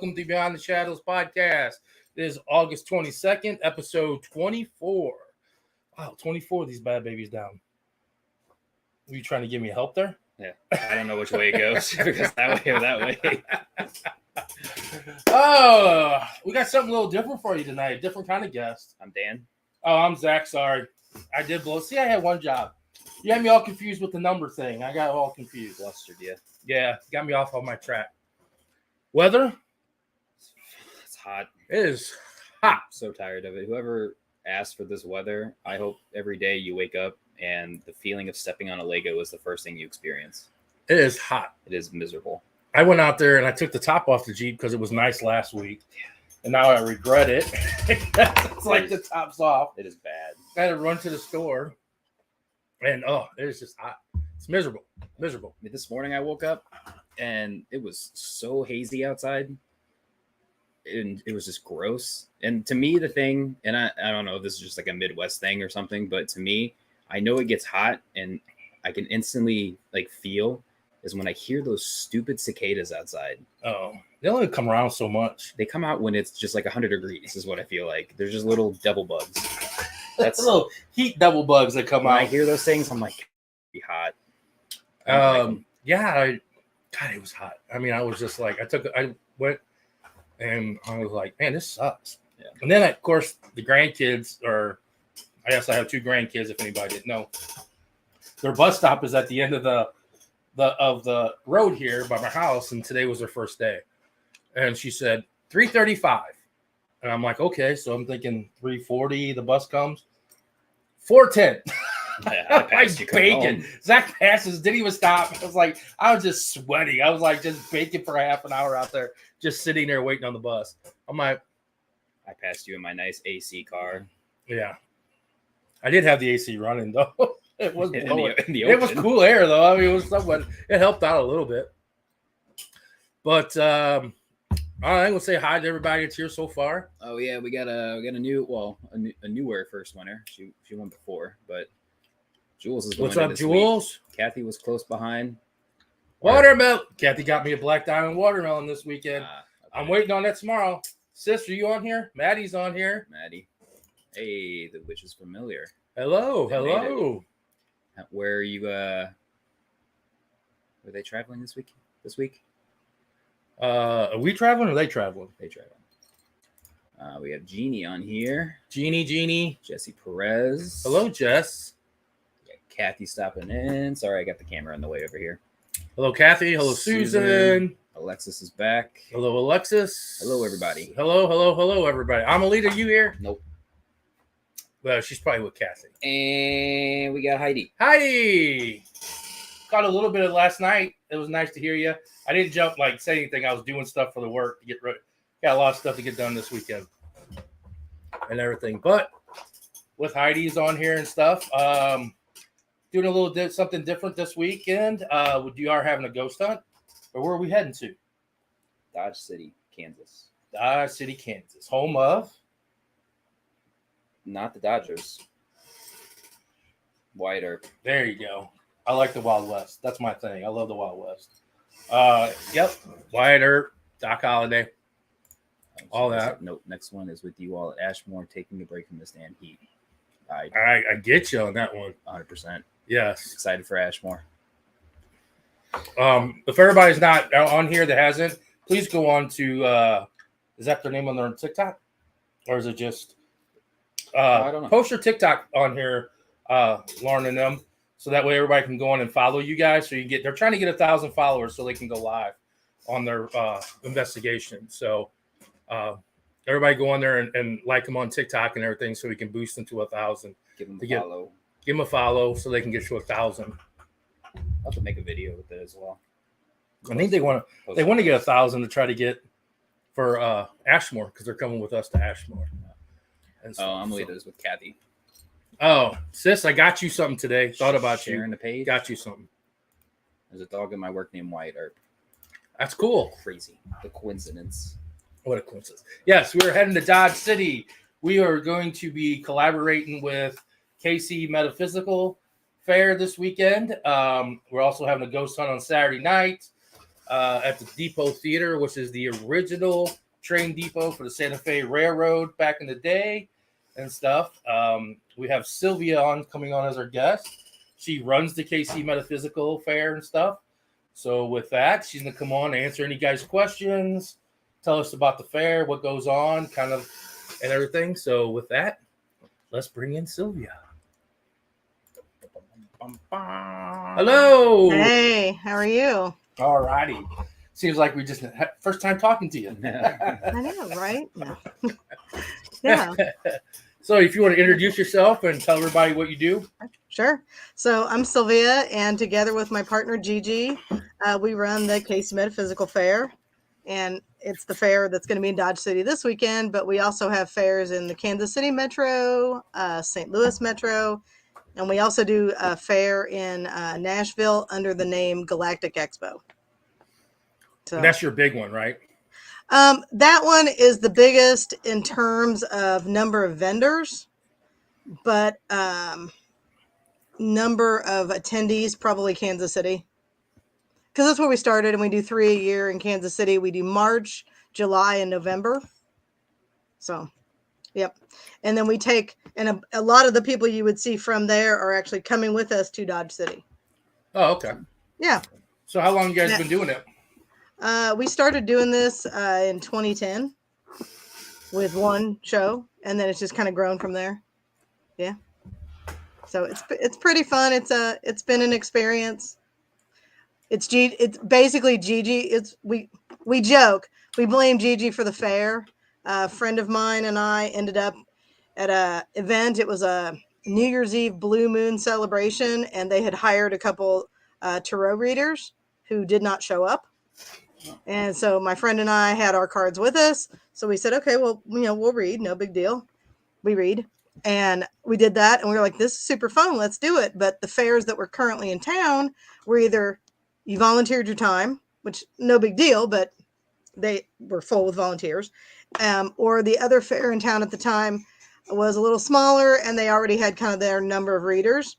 welcome to Beyond the Shadowz podcast. It is August 22nd, episode 24. Wow, 24 of these bad babies down. Were you trying to give me help there? Yeah, I don't know which way it goes because that way or that way. Oh, we got something a little different for you tonight. A different kind of guest. I'm Dan. Oh, I'm Zach. Sorry. I did blow. See, I had one job. You had me all confused with the number thing. I got all confused. Flustered, yeah. Yeah, got me off on my track. Weather? It's hot. It is I'm hot. so tired of it. Whoever asked for this weather, I hope every day you wake up and the feeling of stepping on a Lego is the first thing you experience. It is hot. It is miserable. I went out there and I took the top off the Jeep because it was nice last week. And now I regret it. It's like the top's off. It is bad. I had to run to the store. And, it is just hot. It's miserable. Miserable. I mean, this morning I woke up and it was so hazy outside. And it was just gross. And to me, the thing, and I don't know if this is just like a Midwest thing or something, but to me, I know it gets hot and I can instantly like feel is when I hear those stupid cicadas outside. Oh, they only come around so much. They come out when it's just like 100 degrees is what I feel like. They're just little devil bugs. That's little heat devil bugs that come when out. I hear those things, I'm like, be hot. Yeah, God, it was hot. I mean, I was just like, I went and I was like, man, this sucks. Yeah. And then, of course, the grandkids I guess I have two grandkids, if anybody didn't know. Their bus stop is at the end of the road here by my house, and today was their first day. And she said 3:35, and I'm like, okay, so I'm thinking 3:40 the bus comes. 4:10. Yeah, I passed you bacon. Zach passes, didn't even stop. I was just sweating. I was like just baking for a half an hour out there, just sitting there waiting on the bus. I'm like, I passed you in my nice AC car. Yeah. I did have the AC running though. It was blowing. It was cool air though. I mean, it was somewhat. It helped out a little bit. But I'm gonna say hi to everybody that's here so far. Oh yeah, we got a newer first winner. She won before, but Jules is the What's winner up, this Jules? Week. Kathy was close behind. Watermelon. Kathy got me a black diamond watermelon this weekend. Okay. I'm waiting on that tomorrow. Sister, you on here? Maddie's on here. Maddie. Hey, the witch is familiar. Hello. Where are you? Were they traveling this week? Are we traveling or are they traveling? They traveling. We have Jeannie on here. Jeannie. Jesse Perez. Hello, Jess. We got Kathy stopping in. Sorry, I got the camera in the way over here. Hello, Kathy. Hello, Susan. Alexis is back. Hello, Alexis. Hello, everybody. Hello, everybody. Amelita, you here? Nope. Well, she's probably with Kathy. And we got Heidi. Heidi! Caught a little bit of last night. It was nice to hear you. I didn't jump, say anything. I was doing stuff for the work to get ready. Got a lot of stuff to get done this weekend and everything. But with Heidi's on here and stuff, doing a little something different this weekend. We are having a ghost hunt. Or where are we heading to? Dodge City, Kansas. Dodge City, Kansas. Home of? Not the Dodgers. Wyatt Earp. There you go. I like the Wild West. That's my thing. I love the Wild West. Yep. Wyatt Earp, Doc Holliday. All that. Nope. Next one is with you all at Ashmore, taking a break from this damn heat. I get you on that one. 100%. Yes. Excited for Ashmore. If everybody's not on here that hasn't, please go on to is that their name on their TikTok? Or is it just I don't know. Post your TikTok on here, Lauren and them, so that way everybody can go on and follow you guys. So they're trying to get 1,000 followers so they can go live on their investigation. So everybody go on there and like them on TikTok and everything so we can boost them to 1,000. Give them a follow. Give them a follow so they can get to 1,000. I'll have to make a video with it as well. I think they want to get 1,000 to try to get for Ashmore because they're coming with us to Ashmore. Amelita is with Kathy. Oh, sis, I got you something today. Thought about you. Sharing the page. Got you something. There's a dog in my work named Wyatt Earp. That's cool. Crazy. The coincidence. What a coincidence. Yes, we're heading to Dodge City. We are going to be collaborating with KC Metaphysical Fair this weekend. We're also having a ghost hunt on Saturday night. at the Depot Theater, which is the original train depot for the Santa Fe Railroad back in the day and stuff. We have Sylvia coming on as our guest. She runs the KC Metaphysical Fair and stuff. So with that, she's going to come on and answer any guys' questions, tell us about the fair, what goes on, kind of, and everything. So with that, let's bring in Sylvia. Hello. Hey, how are you? All righty. Seems like we just first time talking to you. I know, right? No. Yeah. So if you want to introduce yourself and tell everybody what you do. Sure. So I'm Sylvia, and together with my partner Gigi, we run the KC Metaphysical Fair, and it's the fair that's going to be in Dodge City this weekend. But we also have fairs in the Kansas City Metro, St. Louis Metro, and we also do a fair in Nashville under the name Galactic Expo. So That's your big one, right? that one is the biggest in terms of number of vendors, but number of attendees, probably Kansas City. Because that's where we started, and we do 3 a year in Kansas City. We do March, July, and November. So, yep. And then we take, and a lot of the people you would see from there are actually coming with us to Dodge City. Oh, okay. Yeah. So how long you guys been doing it? We started doing this in 2010 with one show, and then it's just kind of grown from there. Yeah. So it's pretty fun. It's been an experience. It's basically Gigi. We joke. We blame Gigi for the fair. A friend of mine and I ended up at a event. It was a New Year's Eve blue moon celebration, and they had hired a couple tarot readers who did not show up. And so my friend and I had our cards with us. So we said, okay, well, we'll read. No big deal. We read. And we did that. And we were like, this is super fun. Let's do it. But the fairs that were currently in town were either you volunteered your time, which no big deal, but they were full with volunteers. Or the other fair in town at the time was a little smaller, and they already had kind of their number of readers.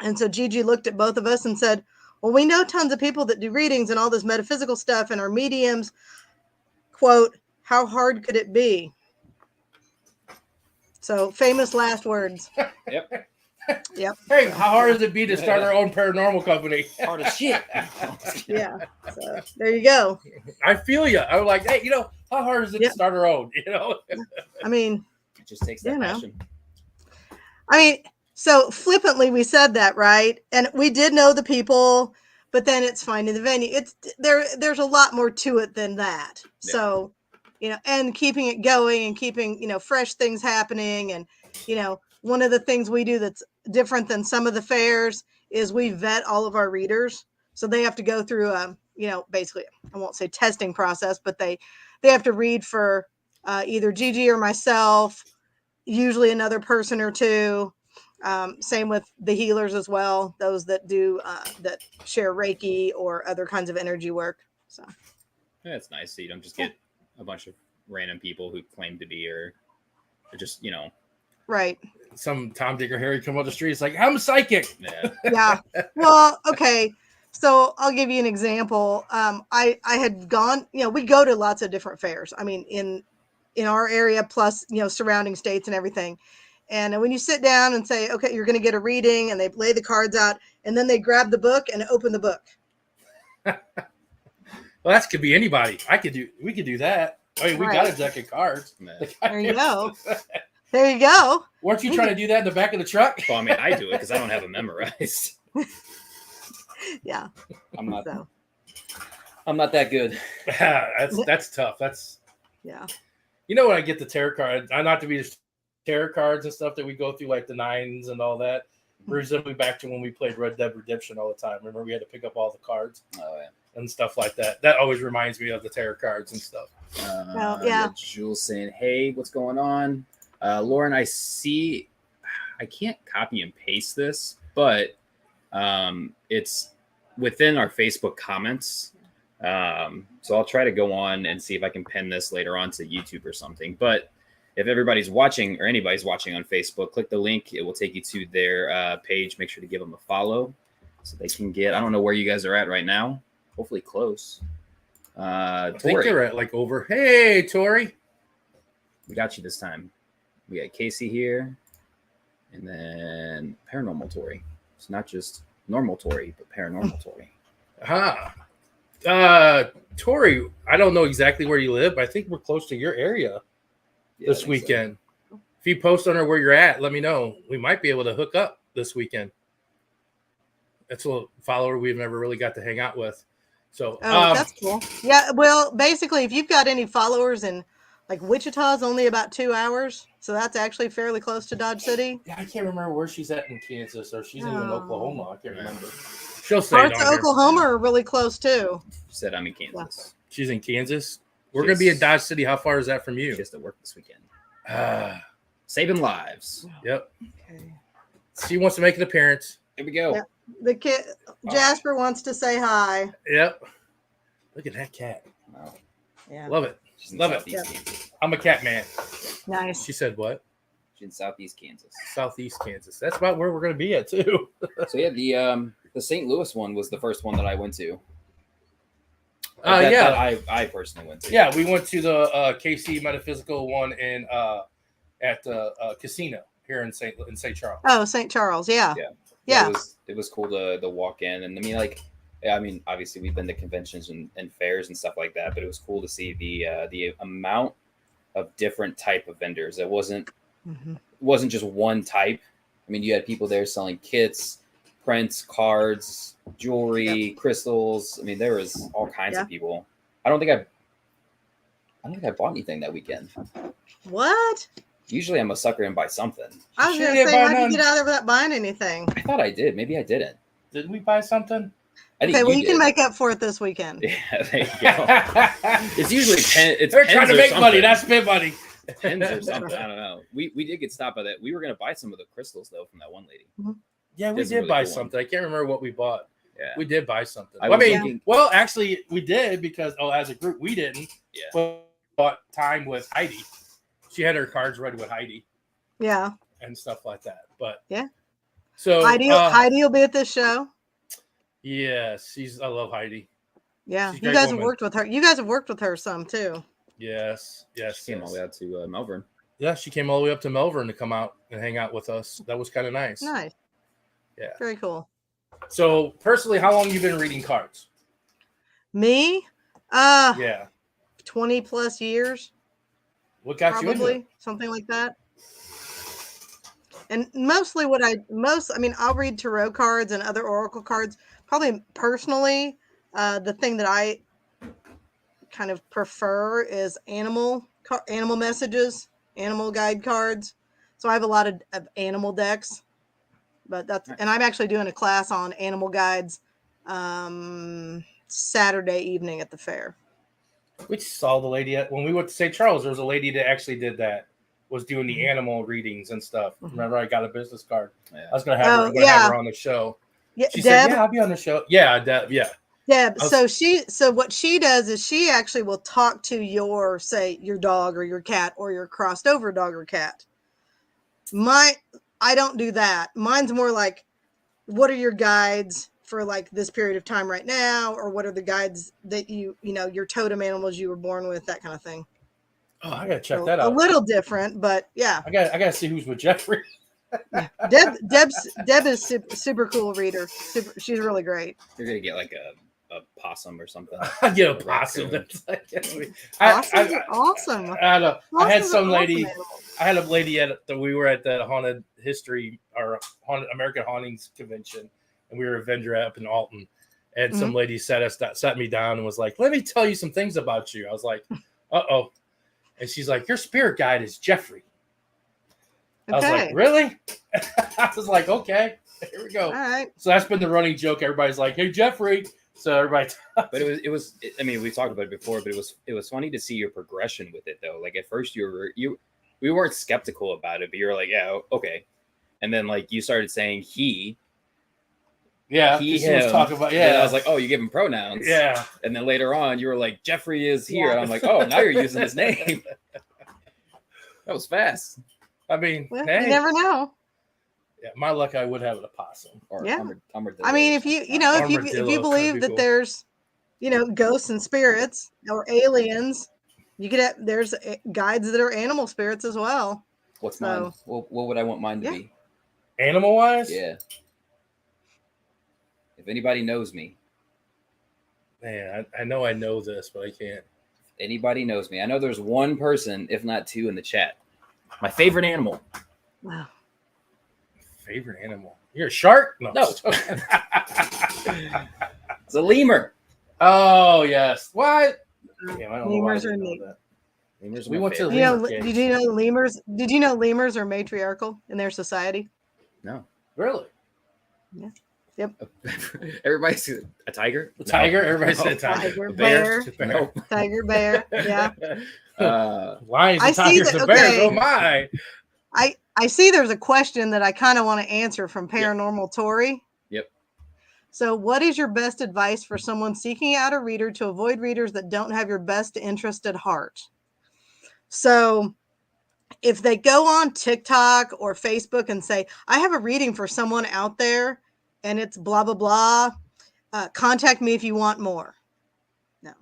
And so Gigi looked at both of us and said, well, we know tons of people that do readings and all this metaphysical stuff and are mediums. Quote, how hard could it be? So famous last words. Yep. Yep. Hey, how hard does it be to start our own paranormal company? Hard as shit. Yeah. So there you go. I feel you. I was like, hey, how hard is it to start our own? I mean, It just takes that passion. So flippantly, we said that, right? And we did know the people, but then it's finding the venue. There's a lot more to it than that. Yeah. So, and keeping it going and keeping, fresh things happening. And, one of the things we do that's different than some of the fairs is we vet all of our readers. So they have to go through, basically, I won't say testing process, but they have to read for either Gigi or myself, usually another person or two. Same with the healers as well, those that do that share Reiki or other kinds of energy work. So yeah, it's nice so you don't just get a bunch of random people who claim to be or just right. Some Tom, Dick, or Harry come up the street. It's like, I'm psychic. Yeah. Well, okay. So I'll give you an example. I had gone. We go to lots of different fairs. I mean, in our area, plus surrounding states and everything. And when you sit down and say, okay, you're going to get a reading, and they lay the cards out, and then they grab the book and open the book. Well, that could be anybody. We could do that. I mean, we got a deck of cards. There you go. There you go. Weren't you trying to do that in the back of the truck? Well, I mean, I do it because I don't have it memorized. Yeah. I'm not that good. That's tough. Yeah. When I get the tarot card, I not to be just tarot cards and stuff that we go through, like the nines and all that, resembling back to when we played Red Dead Redemption all the time. Remember, we had to pick up all the cards and stuff like that. That always reminds me of the tarot cards and stuff. Yeah. Jules saying, hey, what's going on? Lauren, I see, I can't copy and paste this, but it's within our Facebook comments. So I'll try to go on and see if I can pin this later on to YouTube or something. But if everybody's watching or anybody's watching on Facebook, click the link. It will take you to their page. Make sure to give them a follow so they can get, I don't know where you guys are at right now. hopefully close. I think Tori, they're at like over. Hey, Tori. we got you this time. We got Casey here, and then paranormal Tori. It's not just normal Tori, but paranormal Tori. Tori, I don't know exactly where you live, but I think we're close to your area Yeah, I this think weekend. If you post on her where you're at, let me know. We might be able to hook up this weekend. That's a follower we've never really got to hang out with. So, that's cool. Yeah, well, basically, if you've got any followers in like Wichita's only about 2 hours, so that's actually fairly close to Dodge City. yeah, I can't remember where she's at in Kansas, or she's even in Oh. Oklahoma. I can't remember. She'll say Parts down of here. Oklahoma are really close too. She said I'm in Kansas. She's in Kansas. We're gonna be in Dodge City. How far is that from She you? has to work this weekend. Yep. Saving lives. Okay. She wants to make an appearance. Here we go. Yeah. The kid Jasper wants to say hi. Yep. Look at that cat. Wow. Yeah. Love it. She's in Love it. Southeast Kansas. I'm a cat man. Nice. She said what? She's in Southeast Kansas. Southeast Kansas. That's about where we're gonna be at too. So yeah, the St. Louis one was the first one that I went to. Yeah. that I personally went to. Yeah, we went to the KC Metaphysical one in at the casino here in St. Charles. Oh, St. Charles. Yeah. Yeah. Yeah. It was cool to walk in, and I mean, obviously we've been to conventions and fairs and stuff like that, but it was cool to see the amount of different type of vendors. It wasn't just one type. I mean, you had people there selling kits, prints, cards, jewelry, crystals. I mean, there was all kinds of people. I don't think I bought anything that weekend. What? Usually I'm a sucker and buy something. I was going to say, how'd you get out of there without buying anything? I thought I did. Maybe I didn't. Did we buy something? I think Okay, well, you did. can make up for it this weekend. Yeah, there you go. It's usually They're trying to make money, not spend money. Pens or something. I don't know. We did get stopped by that. We were going to buy some of the crystals though from that one lady. Yeah, we That's a did really buy cool something. I can't remember what we bought. Yeah, We did buy something. I I was mean, thinking- well, actually, we did because as a group, we didn't. Yeah. But we bought time with Heidi. She had her cards ready with Heidi Yeah. and stuff like that. But Yeah. So Heidi will be at this show. Yes, I love Heidi. Yeah. She's a You great guys woman. have worked with her. You guys have worked with her some too. Yes. she came all the way out to Melbourne. Yeah, she came all the way up to Melbourne to come out and hang out with us. That was kind of nice. Nice. Yeah. Very cool. So personally, how long you been reading cards? Me? Yeah. 20 plus years. What got you into Probably it? something like that. And mostly I mean, I'll read tarot cards and other oracle cards. Probably personally, the thing that I kind of prefer is animal messages, animal guide cards. So I have a lot of animal decks, but and I'm actually doing a class on animal guides Saturday evening at the fair. We saw the lady when we went to St. Charles. There was a lady that actually did that. Was doing the animal readings and stuff. Remember, I got a business card. Yeah. I was gonna have her on the show. Yeah, She Deb, said, "Yeah, I'll be on the show." Yeah, Deb. Yeah. Deb. So what she does is she actually will talk to your dog or your cat or your crossed over dog or cat. I don't do that. Mine's more like, what are your guides for like this period of time right now, or what are the guides that your totem animals you were born with, that kind of thing. Oh, I gotta check that out. A little different, but yeah. I gotta see who's with Jeffrey. Deb is super cool reader. She's really great. You're gonna get like a possum or something. I get a possum. Possums are awesome. I had some lady. Awesome animals. I had a lady we were at the haunted history or haunted American hauntings convention, and we were a vendor up in Alton, and some lady sat me down and was like, "Let me tell you some things about you." I was like, "Uh-oh," and she's like, "Your spirit guide is Jeffrey." I was like, "Really?" I was like, "Okay, here we go." All right. So that's been the running joke. Everybody's like, "Hey, Jeffrey." So everybody. But it was. I mean, we talked about it before, but it was funny to see your progression with it, though. Like at first, we weren't skeptical about it, but you were like, "Yeah, okay," and then like you started saying he. Yeah, he she was talking about. Yeah, and I was like, "Oh, you give him pronouns." Yeah, and then later on, you were like, "Jeffrey is here," and I'm like, "Oh, now you're using his name." That was fast. I mean, Well, hey. you never know. Yeah, my luck, I would have an opossum. Or Yeah. armadillo. I mean, if you believe that cool. there's ghosts and spirits or aliens. You could have, there's guides that are animal spirits as well. What's mine? What would I want mine to be? Animal wise? Yeah. If anybody knows me. Man, I know this, but I can't. Anybody knows me. I know there's one person, if not two, in the chat. My favorite animal. Wow. Favorite animal? You're a shark? No. It's a lemur. Oh, yes. What? Damn, I don't Lemurs know why I are didn't know neat. that. Lemurs are We my went to favorite. Lemur cage. Did you know lemurs are matriarchal in their society? No. Really? Yeah. Yep. Everybody's a tiger? A tiger? Everybody said a tiger. Tiger, A bear? bear. No. Tiger, bear. Yeah. Lions I and see tigers that- and bears. okay. Oh, my. I see there's a question that I kind of want to answer from Yep. Paranormal Tori. Yep. So, what is your best advice for someone seeking out a reader to avoid readers that don't have your best interest at heart? So, if they go on TikTok or Facebook and say, I have a reading for someone out there and it's blah, blah, blah, contact me if you want more. No.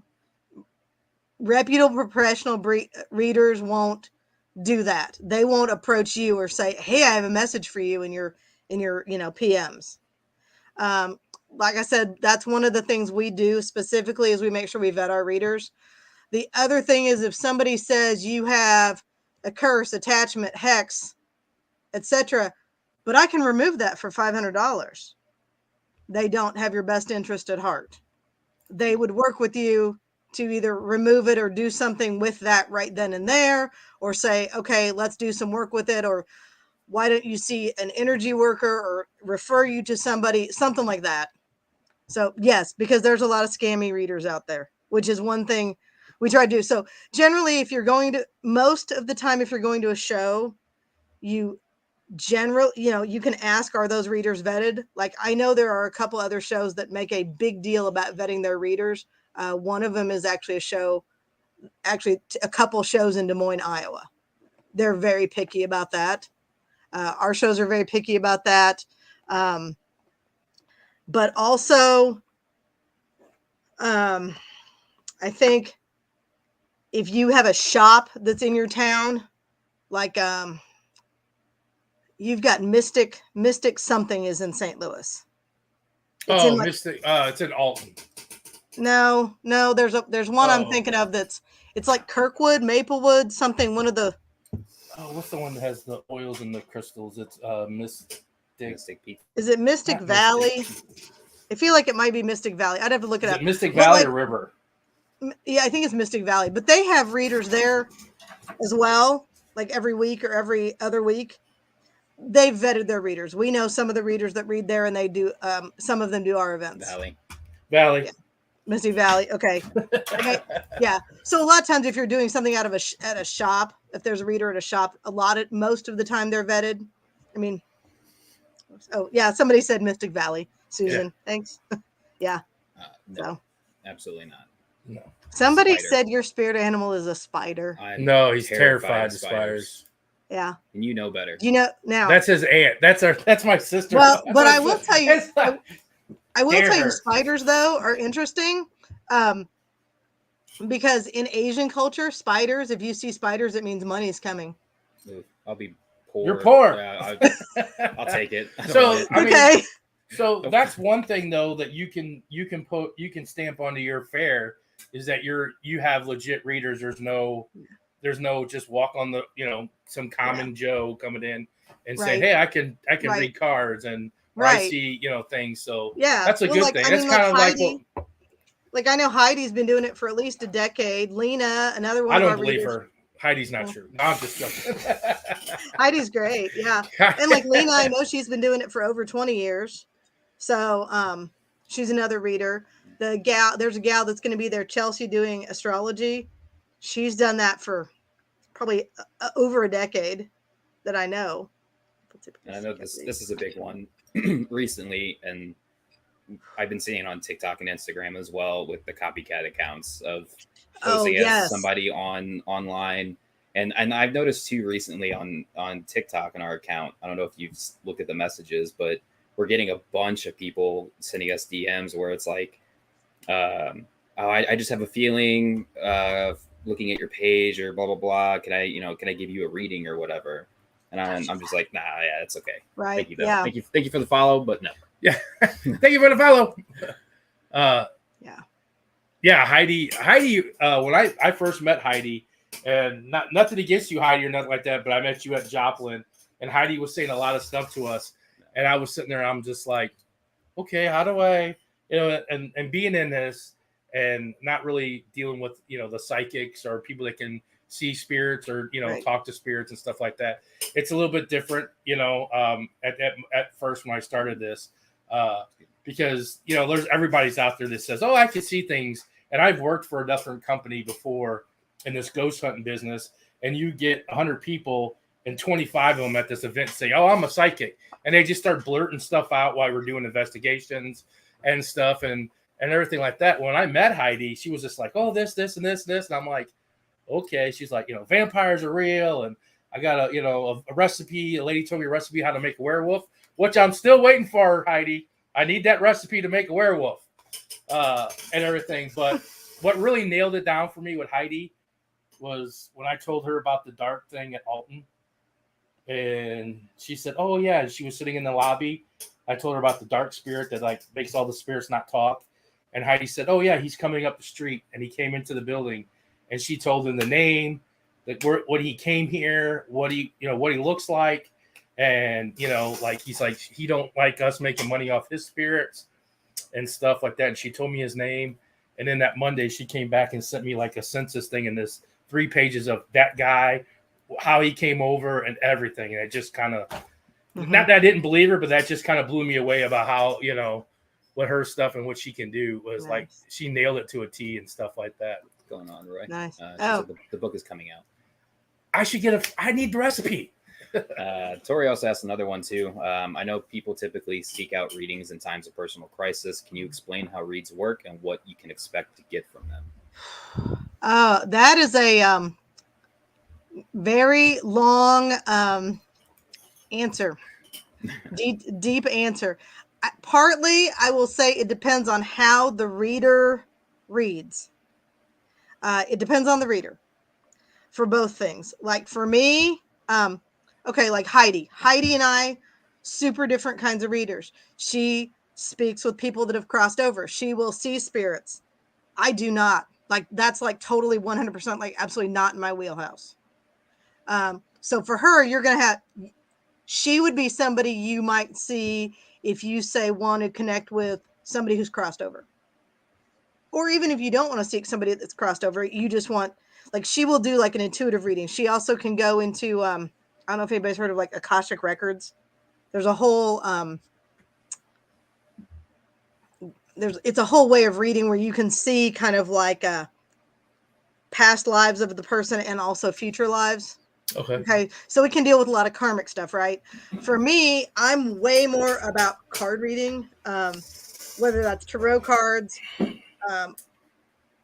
Reputable professional readers won't do that. They won't approach you or say, hey, I have a message for you in your PMs. Like I said, that's one of the things we do specifically is we make sure we vet our readers. The other thing is if somebody says you have a curse, attachment, hex, etc., but I can remove that for $500. They don't have your best interest at heart. They would work with you to either remove it or do something with that right then and there, or say, okay, let's do some work with it, or why don't you see an energy worker or refer you to somebody, something like that. So yes, because there's a lot of scammy readers out there, which is one thing we try to do. So generally, most of the time, if you're going to a show, you can ask, are those readers vetted? Like, I know there are a couple other shows that make a big deal about vetting their readers. One of them is actually a couple shows in Des Moines, Iowa. They're very picky about that. Our shows are very picky about that. But also, I think if you have a shop that's in your town, like you've got Mystic something is in St. Louis. Mystic. It's in Alton. No, there's one I'm thinking of it's like Kirkwood, Maplewood, something. One of the. Oh, what's the one that has the oils and the crystals? It's Mystic Peak. Is it Mystic Not Valley? Mystic. I feel like it might be Mystic Valley. I'd have to look it Is up. it Mystic Valley or River? Yeah, I think it's Mystic Valley. But they have readers there as well, like every week or every other week. They've vetted their readers. We know some of the readers that read there, and they do. Some of them do our events. Valley. Yeah. Mystic Valley. Okay. Yeah. So a lot of times, if you're doing something out of at a shop, if there's a reader at a shop, most of the time they're vetted. I mean, oh yeah, somebody said Mystic Valley. Susan, thanks. Yeah. No, so absolutely not. No. Somebody Spider. said your spirit animal is a spider. No, he's terrified of spiders. Yeah. And you know better. You know now. That's his aunt. That's my sister. Well, but I will tell you. I will Dare tell you, her. spiders though are interesting, because in Asian culture, spiders. If you see spiders, it means money's coming. I'll be poor. You're poor. Yeah, I'll take it. Okay. So that's one thing though that you can stamp onto your fair is that you have legit readers. There's no just walk on the some common Joe coming in and say, hey, I can read cards and I see things. So that's a good thing. That's kind of Heidi, like I know Heidi's been doing it for at least a decade. Lena, another one. I don't believe her. Heidi's not true. No, I'm just joking. Heidi's great, yeah. And like Lena, I know she's been doing it for over 20 years. So she's another reader. There's a gal that's going to be there, Chelsea, doing astrology. She's done that for probably over a decade that I know. And I know this is a big one recently, and I've been seeing it on TikTok and Instagram as well with the copycat accounts of posing as somebody online. And I've noticed too recently on TikTok on our account. I don't know if you've looked at the messages, but we're getting a bunch of people sending us DMs where it's like, oh, I just have a feeling looking at your page or blah blah blah. Can I give you a reading or whatever? And I'm just like, nah, yeah, it's okay. Right. Thank you, though. Yeah. Thank you for the follow, but no. Yeah. Thank you for the follow. Yeah. Yeah, Heidi. When I first met Heidi, and nothing against you, Heidi, or nothing like that, but I met you at Joplin, and Heidi was saying a lot of stuff to us, and I was sitting there, and I'm just like, okay, how do I, and being in this and not really dealing with, the psychics or people that can see spirits or, Right. talk to spirits and stuff like that. It's a little bit different, at first when I started this, because, there's everybody's out there that says, oh, I can see things. And I've worked for a different company before in this ghost hunting business, and you get 100 people and 25 of them at this event say, oh, I'm a psychic. And they just start blurting stuff out while we're doing investigations and stuff and everything like that. When I met Heidi, she was just like, oh, this, and this. And I'm like, okay. She's like, vampires are real. And I got a recipe. A lady told me a recipe how to make a werewolf, which I'm still waiting for, Heidi. I need that recipe to make a werewolf and everything. But what really nailed it down for me with Heidi was when I told her about the dark thing at Alton. And she said, oh, yeah. She was sitting in the lobby. I told her about the dark spirit that makes all the spirits not talk. And Heidi said, oh, yeah, he's coming up the street. And he came into the building. And she told him the name, what he came here, what he looks like. And, he's like, he don't like us making money off his spirits and stuff like that. And she told me his name. And then that Monday she came back and sent me a census thing in this 3 pages of that guy, how he came over and everything. And it just kind of, not that I didn't believe her, but that just kind of blew me away about how, what her stuff and what she can do was Nice. she nailed it to a T and stuff like that. What's going on, Roy? Nice. She said the book is coming out. I need the recipe. Tori also asked another one too. I know people typically seek out readings in times of personal crisis. Can you explain how reads work and what you can expect to get from them? That is a very long answer. Deep answer. Partly, I will say it depends on how the reader reads. It depends on the reader for both things. Like for me, okay, like Heidi and I, super different kinds of readers. She speaks with people that have crossed over. She will see spirits. I do not. That's totally 100% absolutely not in my wheelhouse. So for her, she would be somebody you might see if you want to connect with somebody who's crossed over. Or even if you don't want to seek somebody that's crossed over, you just want, she will do an intuitive reading. She also can go into, I don't know if anybody's heard of Akashic Records. There's a whole, it's a whole way of reading where you can see kind of past lives of the person and also future lives. Okay. So we can deal with a lot of karmic stuff, right? For me, I'm way more about card reading, whether that's tarot cards.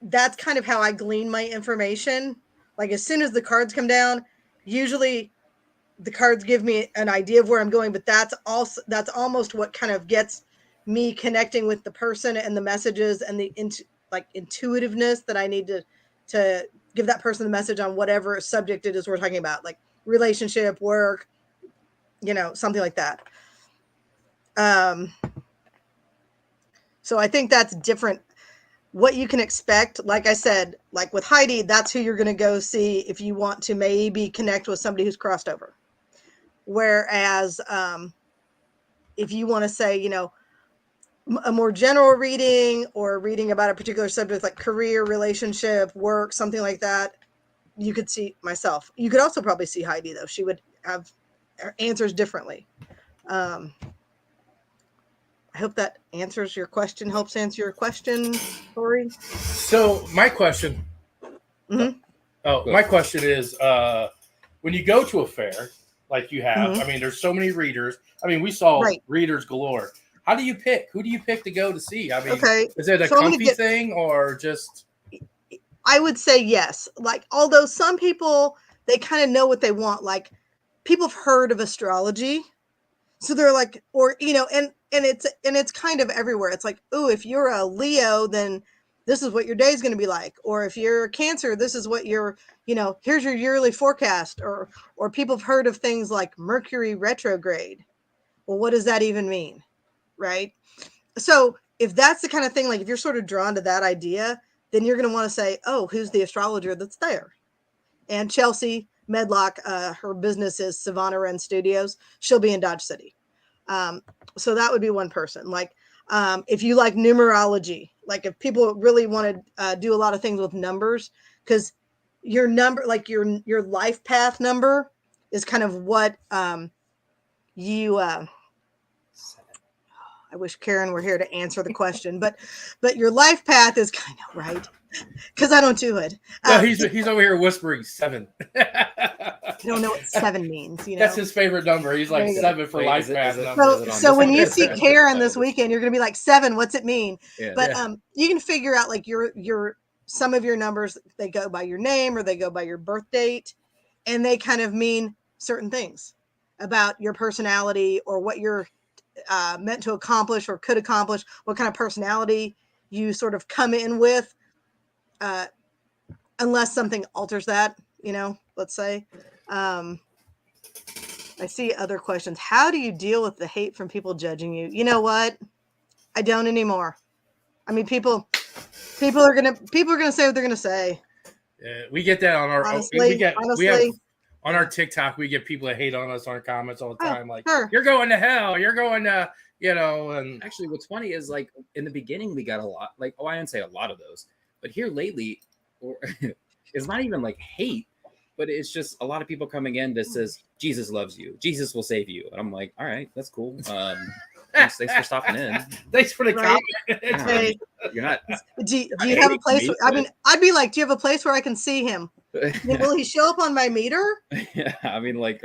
That's kind of how I glean my information. As soon as the cards come down, usually the cards give me an idea of where I'm going, but that's almost what kind of gets me connecting with the person and the messages and the intuitiveness that I need to give that person the message on whatever subject it is we're talking about, relationship, work, something like that. So I think that's different. What you can expect, like I said, with Heidi, that's who you're going to go see if you want to maybe connect with somebody who's crossed over. Whereas if you want to say, a more general reading or reading about a particular subject like career, relationship, work, something like that, you could see myself. You could also probably see Heidi, though. She would have answers differently. I hope that answers your question, helps answer your question, Tori. So my question, my question is, when you go to a fair like you have, I mean, there's so many readers. I mean, we saw readers galore. How do you pick? Who do you pick to go to see? I mean, is it a comfy thing or just? I would say yes. Although some people, they kind of know what they want. People have heard of astrology. So they're and it's kind of everywhere. It's oh, if you're a Leo, then this is what your day is going to be like. Or if you're Cancer, this is what your, here's your yearly forecast. Or people have heard of things like Mercury retrograde. Well, what does that even mean? Right? So if that's the kind of thing, like if you're sort of drawn to that idea, then you're going to want to say, oh, who's the astrologer that's there? And Chelsea Medlock, her business is Savannah Wren Studios. She'll be in Dodge City. So that would be one person. Like if you like numerology, like if people really want to do a lot of things with numbers, because your number, like your life path number is kind of what you I wish Karen were here to answer the question, but your life path is kind of right, because I don't do it. No, he's over here whispering 7. I don't know what 7 means. That's his favorite number. He's like 7 for life path number. So when you see Karen this weekend, you're gonna be like 7. What's it mean? Yeah. But you can figure out like your some of your numbers, they go by your name or they go by your birth date, and they kind of mean certain things about your personality or what you're meant to accomplish or could accomplish, what kind of personality you sort of come in with, unless something alters that, let's say. I see other questions. How do you deal with the hate from people judging you? You know what? I don't anymore. I mean, people are gonna say what they're gonna say. Yeah, we get that on our honestly, we have on our TikTok. We get people that hate on us on our comments all the time, like you're going to hell, you're going to, And actually, what's funny is like in the beginning we got a lot, like I didn't say a lot of those, but here lately, it's not even like hate, but it's just a lot of people coming in that says Jesus loves you, Jesus will save you, and I'm like, all right, that's cool. Thanks for stopping in. Thanks for the comment. Hey, you're not. Do you have a place? I mean, I'd be like, do you have a place where I can see him? Will he show up on my meter? Yeah, I mean, like,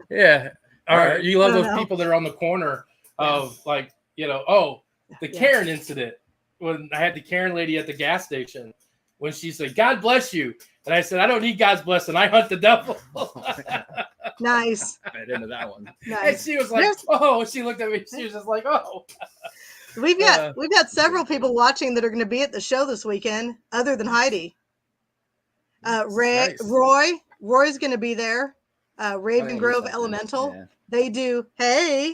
yeah. All right, you love those know. people that are on the corner of like, the Karen incident when I had the Karen lady at the gas station when she said, "God bless you," and I said, "I don't need God's blessing. I hunt the devil." Nice. right into that one. Nice. And she was like, "Oh," she looked at me. She was just like, "Oh." We've got several people watching that are going to be at the show this weekend, other than Heidi. Nice. Roy's going to be there. Raven Grove Elemental. Yeah. They do. Hey,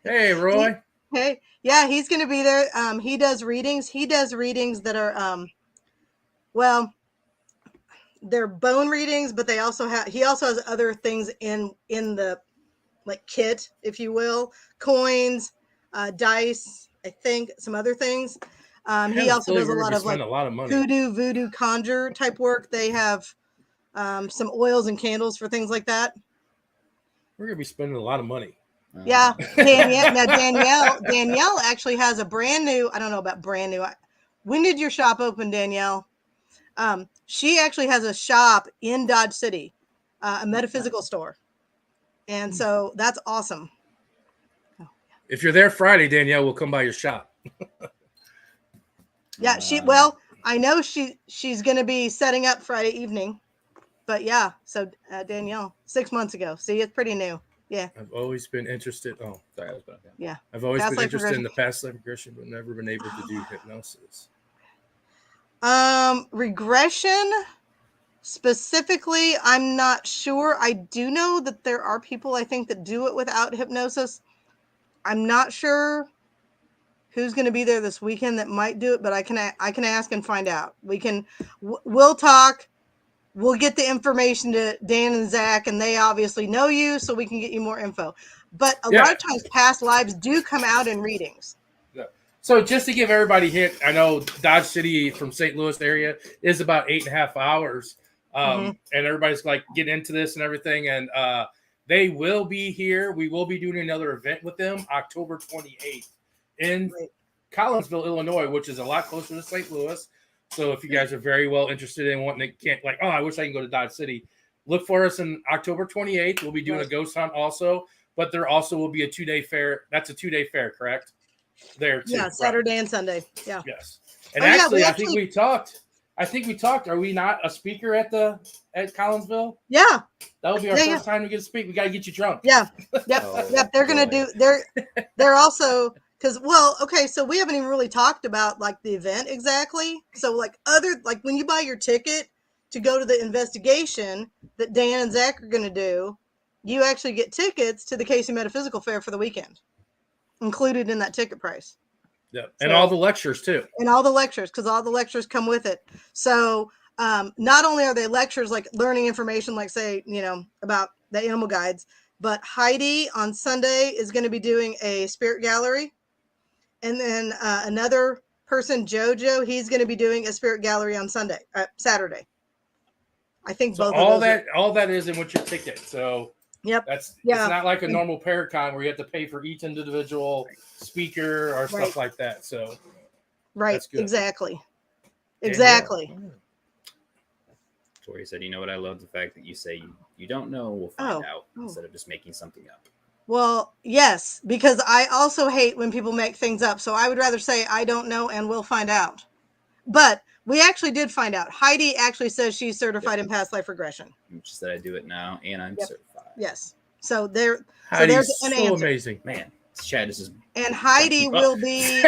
Hey, Roy. Hey, yeah, he's going to be there. He does readings. He does readings that are, they're bone readings, but he also has other things in the like kit, if you will, coins, dice, I think some other things. He also does a lot of like voodoo conjure type work. They have some oils and candles for things like that. We're gonna be spending a lot of money. Yeah, Danielle actually has a brand new. I don't know about brand new. When did your shop open, Danielle? She actually has a shop in Dodge City, a metaphysical store, and so that's awesome. If you're there Friday, Danielle will come by your shop. Yeah, I know she's going to be setting up Friday evening, but yeah. So Danielle, 6 months ago. See, it's pretty new. Yeah. I've always been interested. Oh, sorry, I was back. Yeah. I've always been interested in the past life regression, but never been able to do hypnosis. Regression specifically, I'm not sure. I do know that there are people I think that do it without hypnosis. I'm not sure who's going to be there this weekend that might do it, but I can ask and find out. We'll talk. We'll get the information to Dan and Zach, and they obviously know you, so we can get you more info. But a lot of times past lives do come out in readings. Yeah. So just to give everybody a hint, I know Dodge City from St. Louis area is about 8.5 hours. And everybody's like getting into this and everything. And they will be here. We will be doing another event with them October 28th in Collinsville, Illinois, which is a lot closer to St. Louis. So if you guys are very well interested in wanting to, I wish I can go to Dodge City, look for us on October 28th. We'll be doing a ghost hunt also, but there also will be a 2-day fair. That's a 2-day fair, correct? There too. Yeah, Saturday and Sunday. Yeah. Yes. And I think we talked. Are we not a speaker at Collinsville? Yeah. That will be our first time we get to speak. We got to get you drunk. Yeah. Yep. Yep. They're going to do, they're also, Because, well, okay, so we haven't even really talked about like the event exactly. So like when you buy your ticket to go to the investigation that Dan and Zach are going to do, you actually get tickets to the Casey Metaphysical Fair for the weekend, included in that ticket price. Yeah, and all the lectures too. And all the lectures, because all the lectures come with it. So not only are they lectures like learning information, like say, about the animal guides, but Heidi on Sunday is going to be doing a spirit gallery. And then another person, Jojo, he's going to be doing a spirit gallery on Saturday. I think So both all of those all that is in with your ticket. So yep. It's not like a normal Paracon where you have to pay for each individual speaker or stuff like that. So that's good. Exactly. Tori said, what I love the fact that you say you don't know, we'll find out instead of just making something up. Well, yes, because I also hate when people make things up. So I would rather say I don't know and we'll find out. But we actually did find out. Heidi actually says she's certified in past life regression. She said I do it now and I'm certified. Yes. So there's an answer. Amazing. Man, Chad is just... And Heidi will be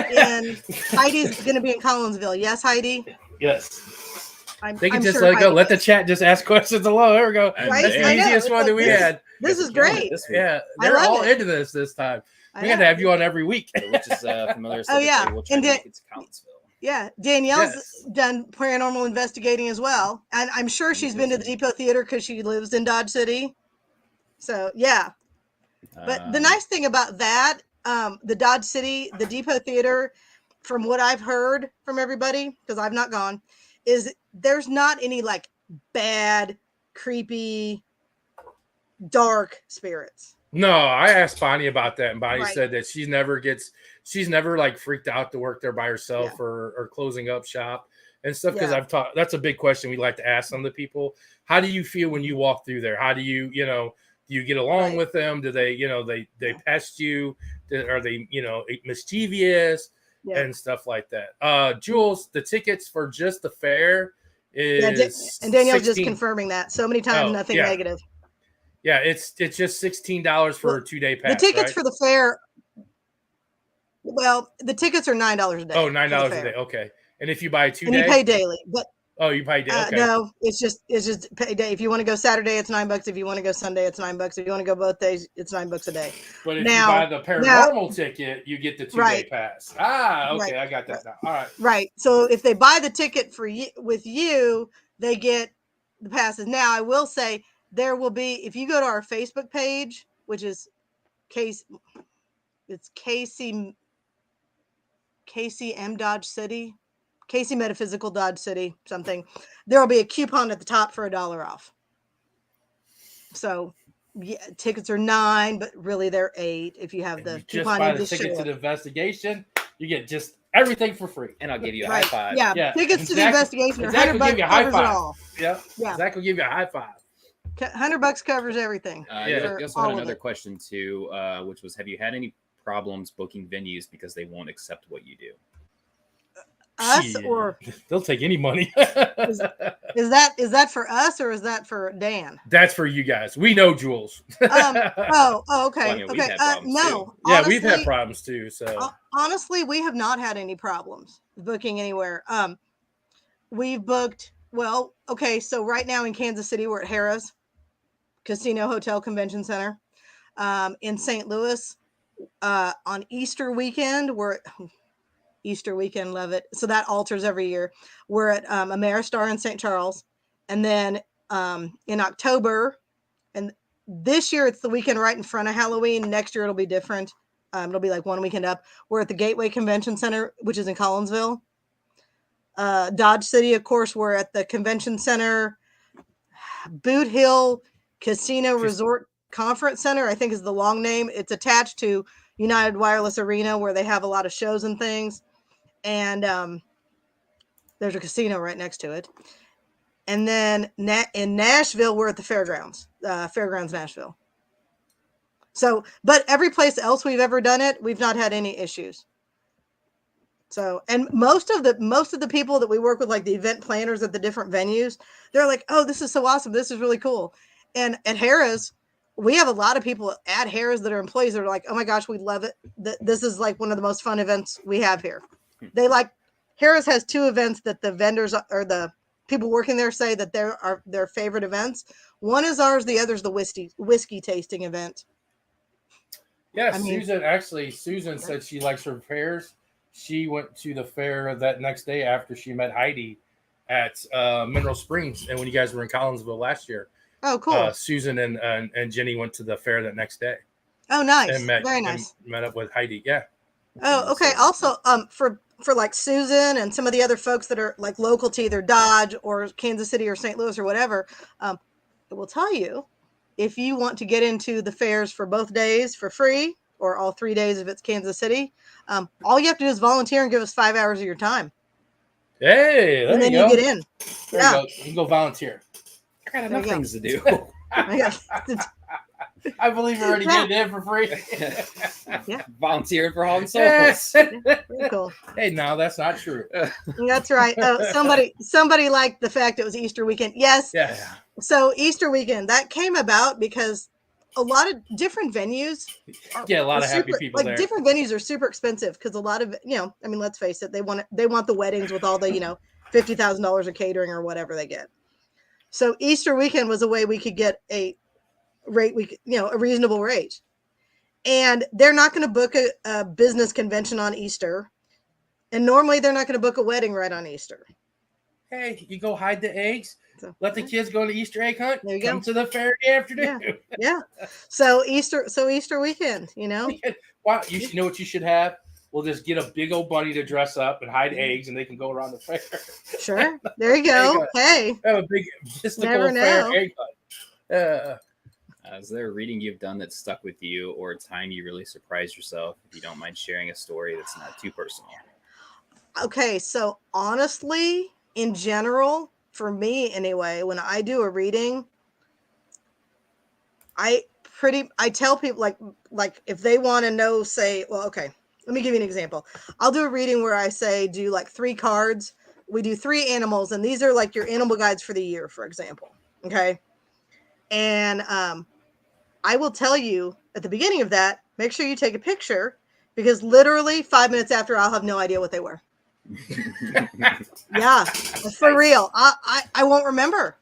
Heidi's going to be in Collinsville. Yes, Heidi? Yes. They can just let it go. Let the chat just ask questions alone. There we go. Right? That's the easiest one that we had. This is great. Yeah, they're all into this time. We got to have you on every week. Which is familiar. Oh, yeah. We'll try to make it to Collinsville. Yeah, Danielle's done paranormal investigating as well. And I'm sure she's been to the Depot Theater because she lives in Dodge City. So, yeah. But the nice thing about that, the Dodge City, the Depot Theater, from what I've heard from everybody, because I've not gone, is there's not any like bad, creepy, dark spirits. No, I asked Bonnie about that, and Bonnie said that she's never like freaked out to work there by herself or closing up shop and stuff. Because I've taught, that's a big question we like to ask some of the people. How do you feel when you walk through there? How do you, do you get along with them? Do they, they pest you? Are they, mischievous and stuff like that? Jules, the tickets for just the fair is and Danielle's just confirming that so many times, nothing negative. Yeah, it's just $16 for a 2-day pass. The tickets for the fair, well, the tickets are $9 a day. Oh, $9 a day. Okay. And if you buy a 2-day, and you pay daily, but you pay daily. Okay. No, it's just pay day. If you want to go Saturday, it's $9. If you want to go Sunday, it's $9. If you want to go both days, it's $9 a day. But if you buy the paranormal ticket, you get the 2-day pass. Okay, I got that now. All right. Right. So if they buy the ticket with you, they get the passes. Now, I will say there will be, if you go to our Facebook page, which is Casey M Dodge City. Casey Metaphysical Dodge City, something. There will be a coupon at the top for $1 off. So, tickets are $9, but really they're $8 if you have the coupon. Just buy the ticket to the investigation, you get just everything for free. And I'll give you a high five. Yeah. Tickets to the investigation are $100 covers it all. Yeah. Zach will give you a high five. $100 covers everything. You also had another question too, which was, have you had any problems booking venues because they won't accept what you do? Us or they'll take any money. is that for us or is that for Dan? That's for you guys. We know Jules. Okay. Well, I mean, Okay. No. Yeah, honestly, we've had problems too. So honestly, we have not had any problems booking anywhere. We've booked so right now in Kansas City, we're at Harrah's Casino Hotel Convention Center. In St. Louis, on Easter weekend, love it. So that alters every year. We're at Ameristar in St. Charles. And then in October, and this year it's the weekend right in front of Halloween. Next year it'll be different. It'll be like one weekend up. We're at the Gateway Convention Center, which is in Collinsville. Dodge City, of course, we're at the Convention Center. Boot Hill Casino Resort Conference Center, I think is the long name. It's attached to United Wireless Arena where they have a lot of shows and things. And there's a casino right next to it. And then in Nashville, we're at the Fairgrounds, Fairgrounds Nashville. So, but every place else we've ever done it, we've not had any issues. So, and most of the people that we work with, like the event planners at the different venues, they're like, "Oh, this is so awesome! This is really cool." And at Harrah's, we have a lot of people at Harrah's that are employees that are like, oh my gosh, we love it. This is like one of the most fun events we have here. They like, Harrah's has 2 events that the vendors or the people working there say that they're their favorite events. One is ours, the other is the whiskey tasting event. Yeah, Susan said she likes her fairs. She went to the fair that next day after she met Heidi at Mineral Springs, and when you guys were in Collinsville last year. Oh, cool. Susan and Jenny went to the fair that next day. Oh, nice. And Very nice. Met up with Heidi. Yeah. Oh, okay. Also, for like Susan and some of the other folks that are like local to either Dodge or Kansas City or St. Louis or whatever, I will tell you, if you want to get into the fairs for both days for free or all 3 days if it's Kansas City, all you have to do is volunteer and give us 5 hours of your time. Hey, there and then you go. You get in. There you go. You can go volunteer. I got enough things to do. I believe you're already getting in for free. Yeah. Volunteering for Hall and Souls. Very cool. Hey, no, that's not true. That's right. Oh, somebody liked the fact it was Easter weekend. Yes. Yeah. So Easter weekend, that came about because a lot of different venues a lot of happy people there. Different venues are super expensive because a lot of, I mean, let's face it, they want the weddings with all the, $50,000 of catering or whatever they get. So Easter weekend was a way we could get a rate, a reasonable rate. And they're not going to book a business convention on Easter. And normally they're not going to book a wedding right on Easter. Hey, you go hide the eggs. Let the kids go on the Easter egg hunt. There you Come go. to the fair afternoon. Yeah. So Easter weekend, Wow, you know what you should have? We'll just get a big old bunny to dress up and hide eggs, and they can go around the fair. Sure. There you go. Hey. Have a big mystical Never fair know. egg hunt. Is there a reading you've done that stuck with you, or a time you really surprised yourself? If you don't mind sharing a story that's not too personal. Okay, so honestly, in general, for me anyway, when I do a reading, I tell people like if they want to know, let me give you an example. I'll do a reading where I say do like 3 cards. We do 3 animals, and these are like your animal guides for the year, for example. Okay. And I will tell you at the beginning of that, make sure you take a picture, because literally 5 minutes after, I'll have no idea what they were. Yeah, for real. I won't remember.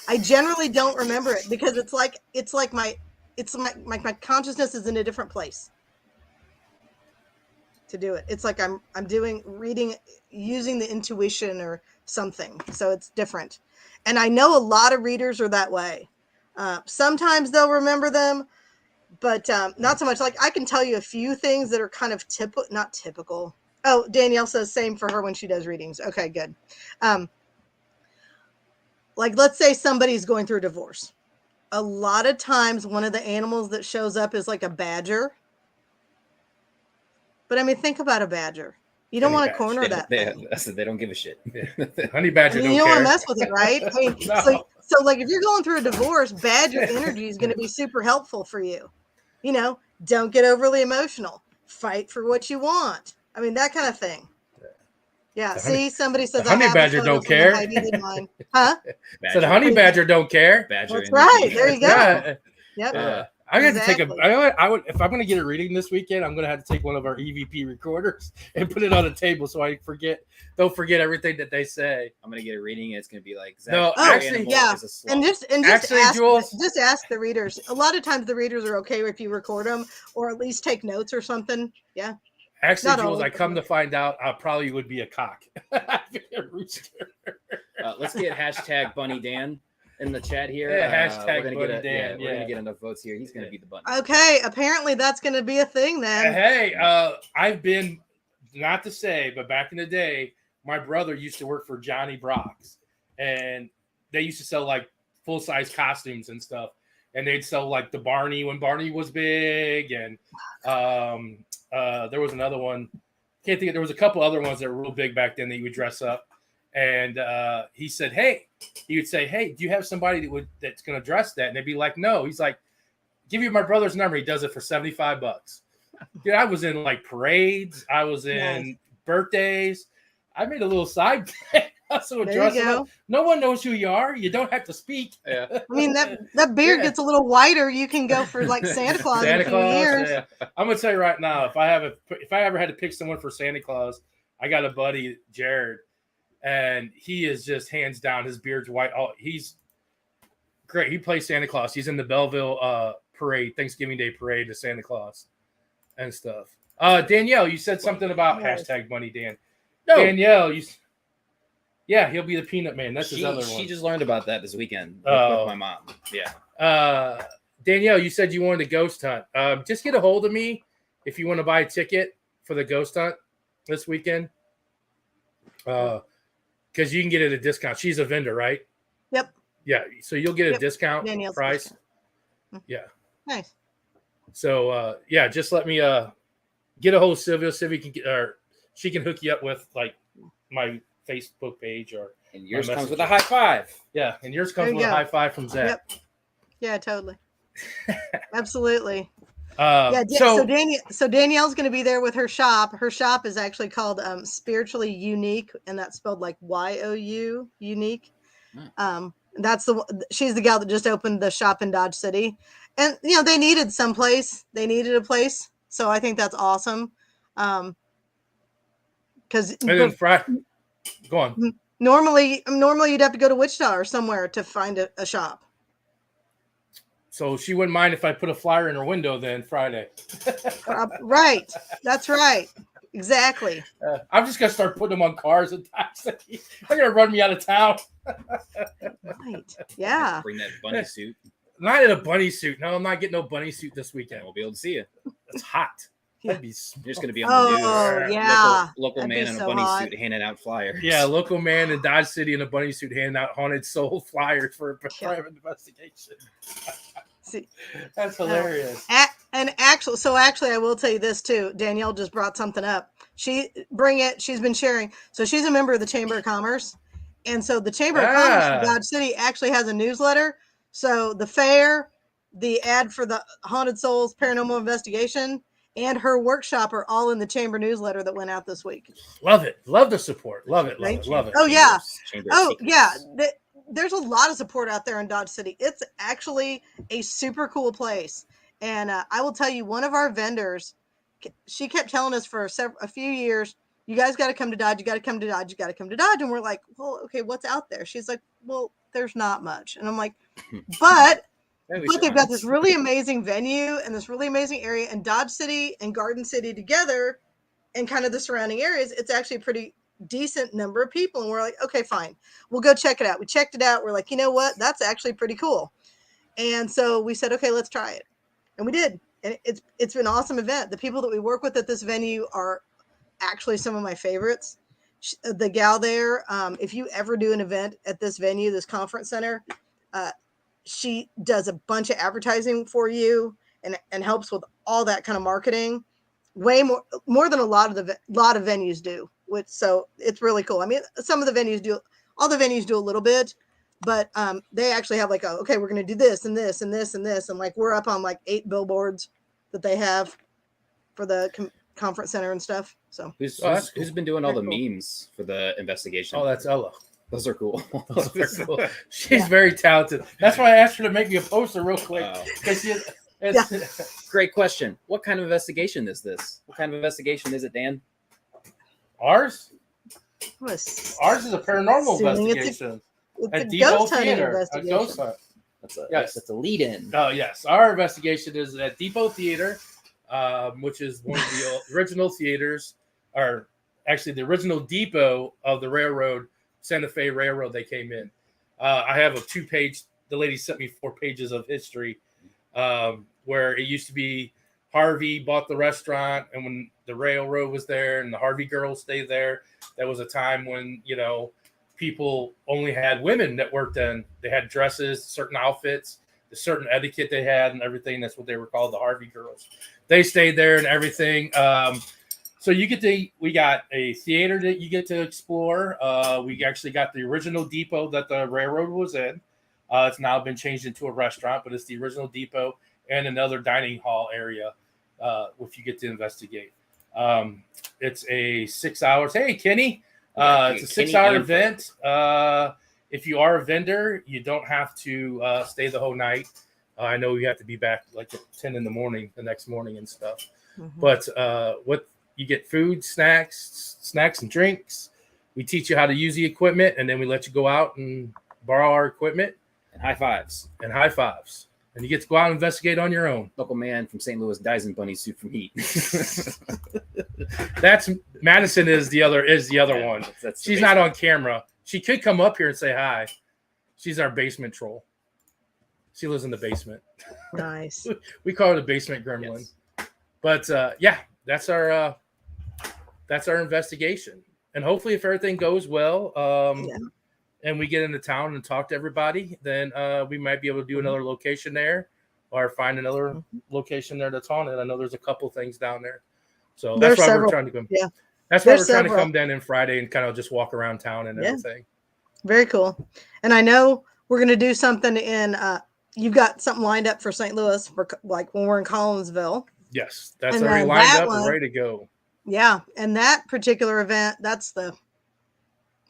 I generally don't remember it because it's like my consciousness is in a different place to do it. It's like I'm doing reading using the intuition or something. So it's different. And I know a lot of readers are that way. Sometimes they'll remember them, but not so much. Like I can tell you a few things that are kind of not typical. Oh, Danielle says same for her when she does readings. Okay, good. Like let's say somebody's going through a divorce. A lot of times one of the animals that shows up is like a badger. But I mean, think about a badger. You don't want to corner that thing. They don't give a shit. Honey badger you don't want to mess with it, right? I mean, no. So like if you're going through a divorce, badger energy is going to be super helpful for you. Don't get overly emotional. Fight for what you want. I mean, that kind of thing. Yeah. Somebody says honey badger don't care. Huh? So the honey badger don't care. That's right. There you go. Yeah. Yep. I got to take I would if I'm going to get a reading this weekend, I'm going to have to take one of our EVP recorders and put it on the table so I don't forget everything that they say. I'm going to get a reading. And it's going to be like, no, actually, yeah. And just actually, just ask the readers. A lot of times the readers are okay if you record them or at least take notes or something. Yeah. Actually, Jules, I come to find out I probably would be a cock. A rooster. Let's get hashtag Bunny Dan in the chat here. Yeah, hashtag Bunny Dan. We're gonna get enough votes here. He's gonna be the bunny. Okay, apparently that's gonna be a thing then. Hey, I've been, not to say, but back in the day, my brother used to work for Johnny Brock's, and they used to sell like full size costumes and stuff, and they'd sell like the Barney when Barney was big, and there was another one. Can't think. There was a couple other ones that were real big back then that you would dress up. And he said, he would say, hey, do you have somebody that's going to dress that? And they'd be like, no. He's like, give you my brother's number. He does it for $75. Dude, I was in like parades. I was in birthdays. I made a little side So There dress you them go. up. No one knows who you are. You don't have to speak. Yeah. I mean, that beard Yeah. gets a little whiter. You can go for like Santa Claus in Santa a few Claus. years. Yeah. I'm gonna tell you right now, if I ever had to pick someone for Santa Claus, I got a buddy, Jared, and he is just hands down. His beard's white. Oh, he's great. He plays Santa Claus. He's in the Belleville parade, Thanksgiving Day parade to Santa Claus and stuff. Danielle, you said something about Nice. hashtag Bunny Dan. No, Danielle, yeah, he'll be the Peanut Man. That's his other one. She just learned about that this weekend Oh. with my mom. Yeah. Danielle, you said you wanted a ghost hunt. Just get a hold of me if you want to buy a ticket for the ghost hunt this weekend. Because you can get it at a discount. She's a vendor, right? Yep. Yeah. So you'll get a Yep. discount Danielle's price. discount. Yeah. Nice. So yeah, just let me get a hold of Sylvia. Sylvia can get, or she can hook you up with like my Facebook page or And yours My comes with messenger. a high five. yeah, and yours comes There you with a go. high five from Zach. Yep. Yeah, totally. Absolutely. So So Danielle's going to be there with her shop. Her shop is actually called Spiritually Unique, and that's spelled like YOU, unique. She's the gal that just opened the shop in Dodge City, and they needed a place, so I think that's awesome. Because and then Friday, go on. normally you'd have to go to Wichita or somewhere to find a shop. So she wouldn't mind if I put a flyer in her window then Friday. Right. That's right. Exactly. I'm just gonna start putting them on cars and they're gonna run me out of town. Right. Yeah. Bring that bunny suit. Not in a bunny suit. No, I'm not getting no bunny suit this weekend. And we'll be able to see you. It's hot. Yeah. That'd be You're just going to be on the news. Oh, yeah. Local That'd man be in a so bunny hot. suit handing out flyers. yeah, local man in Dodge City in a bunny suit handing out haunted soul flyers for a private investigation. See, That's hilarious. actually, I will tell you this too. Danielle just brought something up. She's been sharing. So she's a member of the Chamber of Commerce. And so the Chamber of Commerce in Dodge City actually has a newsletter. So the fair, the ad for the Haunted Souls Paranormal Investigation, and her workshop are all in the Chamber newsletter that went out this week. Love it. Love the support. Love it. Love Right? it. Love it. Oh, yeah. Chamber of Oh, Secrets. yeah. There's a lot of support out there in Dodge City. It's actually a super cool place. And I will tell you, one of our vendors, she kept telling us for a few years, you guys got to come to Dodge. You got to come to Dodge. You got to come to Dodge. And we're like, well, okay, what's out there? She's like, well, there's not much. And I'm like, but they've got this really amazing venue and this really amazing area, and Dodge City and Garden City together and kind of the surrounding areas. It's actually a pretty decent number of people. And we're like, okay, fine. We'll go check it out. We checked it out. We're like, you know what? That's actually pretty cool. And so we said, okay, let's try it. And we did. And it's been an awesome event. The people that we work with at this venue are actually some of my favorites. The gal there, if you ever do an event at this venue, this conference center, she does a bunch of advertising for you and helps with all that kind of marketing, way more than a lot of venues do. So it's really cool. I mean, some of the venues do, all the venues do a little bit, but they actually have like, okay, we're going to do this and this and this and this. And like, we're up on like 8 billboards that they have for the conference center and stuff. So Who's cool. been doing all the Very cool. memes for the investigation? Oh, that's Ella. Those are cool. Those are cool. She's very talented. That's why I asked her to make me a poster real quick. Wow. Great question. What kind of investigation is this? What kind of investigation is it, Dan? Ours? Ours Ours is a paranormal investigation. It's At a Depot ghost hunting Theater. A investigation. ghost hunt. Yes. That's a lead-in. Oh, yes. Our investigation is at Depot Theater, which is one of the original theaters, or actually the original depot of the railroad, Santa Fe Railroad. They came in. I have a 2-page, the lady sent me 4 pages of history, where it used to be Harvey bought the restaurant, and when the railroad was there and the Harvey girls stayed there, that was a time when, people only had women that worked in. They had dresses, certain outfits, the certain etiquette they had and everything. That's what they were called, the Harvey girls. They stayed there and everything. So we got a theater that you get to explore. We actually got the original depot that the railroad was in. It's now been changed into a restaurant, but it's the original depot and another dining hall area, if you get to investigate. It's a 6 hours. Hey, Kenny. It's a 6-hour event. If you are a vendor, you don't have to stay the whole night. I know you have to be back like at 10 in the morning the next morning and stuff. Mm-hmm. But what you get food, snacks and drinks. We teach you how to use the equipment, and then we let you go out and borrow our equipment. And high fives. And you get to go out and investigate on your own. Local man from St. Louis dies in bunny suit from heat. That's Madison is the other one. She's not on camera. She could come up here and say hi. She's our basement troll. She lives in the basement. Nice. We call her the basement gremlin. Yes. But that's our investigation. And hopefully, if everything goes well, and we get into town and talk to everybody, then we might be able to do another location there, or find another location there that's on it. I know there's a couple things down there, so that's why we're trying to come. Yeah, that's why we're trying to come down in Friday and kind of just walk around town and everything. Very cool. And I know we're going to do something in. You've got something lined up for St. Louis for like when we're in Collinsville. Yes, that's already lined up and ready to go. Yeah, and that particular event, that's the,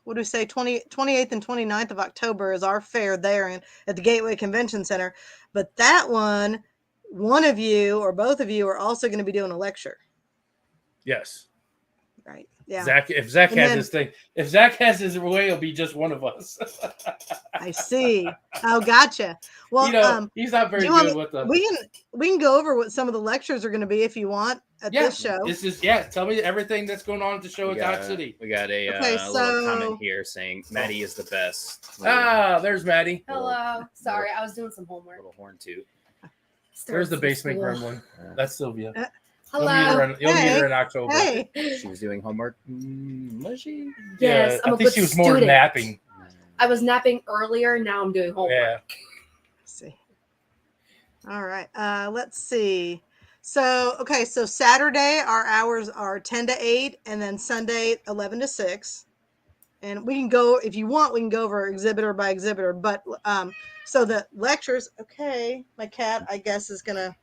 what do we say, 28th and 29th of October is our fair there at the Gateway Convention Center. But that one of you or both of you are also going to be doing a lecture. Yes. Right. Yeah. If Zach has his way, it'll be just one of us. I see. Oh, gotcha. Well, he's not very good with the. We can go over what some of the lectures are going to be if you want at this show. This is tell me everything that's going on at the show at Dodge City. We got a little comment here saying Maddie is the best. There's Maddie. Hello. Sorry, I was doing some homework. Little horn too. There's the basement gremlin. That's Sylvia. Hello. You'll meet her in October. Hey. She was doing homework. Was she? Yes, I think she was more napping. I was napping earlier. Now I'm doing homework. Yeah. Let's see. All right. Let's see. So Saturday our hours are 10 to 8, and then Sunday 11 to 6. And we can go, if you want, we can go over exhibitor by exhibitor. But so the lectures, my cat, I guess, is gonna,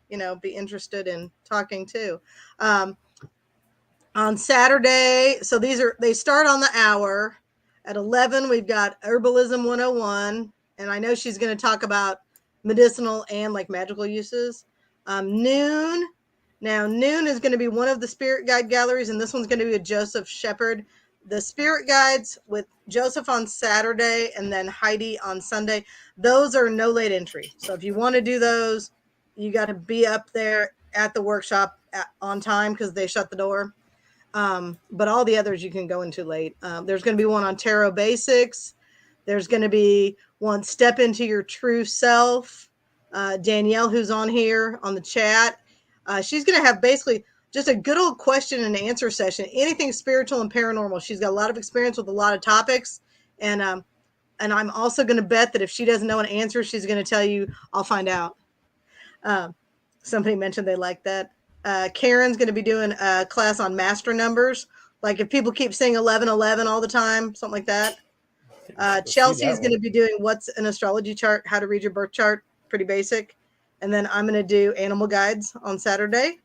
be interested in talking too. On Saturday, so they start on the hour. At 11, we've got Herbalism 101, and I know she's going to talk about medicinal and like magical uses. Noon is going to be one of the spirit guide galleries, and this one's going to be with Joseph Shepard. The spirit guides with Joseph on Saturday and then Heidi on Sunday, those are no late entry. So if you want to do those, you got to be up there at the workshop on time because they shut the door. But all the others you can go into late. There's going to be one on tarot basics. There's going to be one step into your true self. Danielle, who's on here on the chat, she's going to have basically just a good old question and answer session, anything spiritual and paranormal. She's got a lot of experience with a lot of topics. And I'm also going to bet that if she doesn't know an answer, she's going to tell you, I'll find out. Somebody mentioned they like that. Karen's going to be doing a class on master numbers. Like if people keep saying 1111 all the time, something like that. Chelsea's going to be doing what's an astrology chart, how to read your birth chart, pretty basic. And then I'm going to do animal guides on Saturday.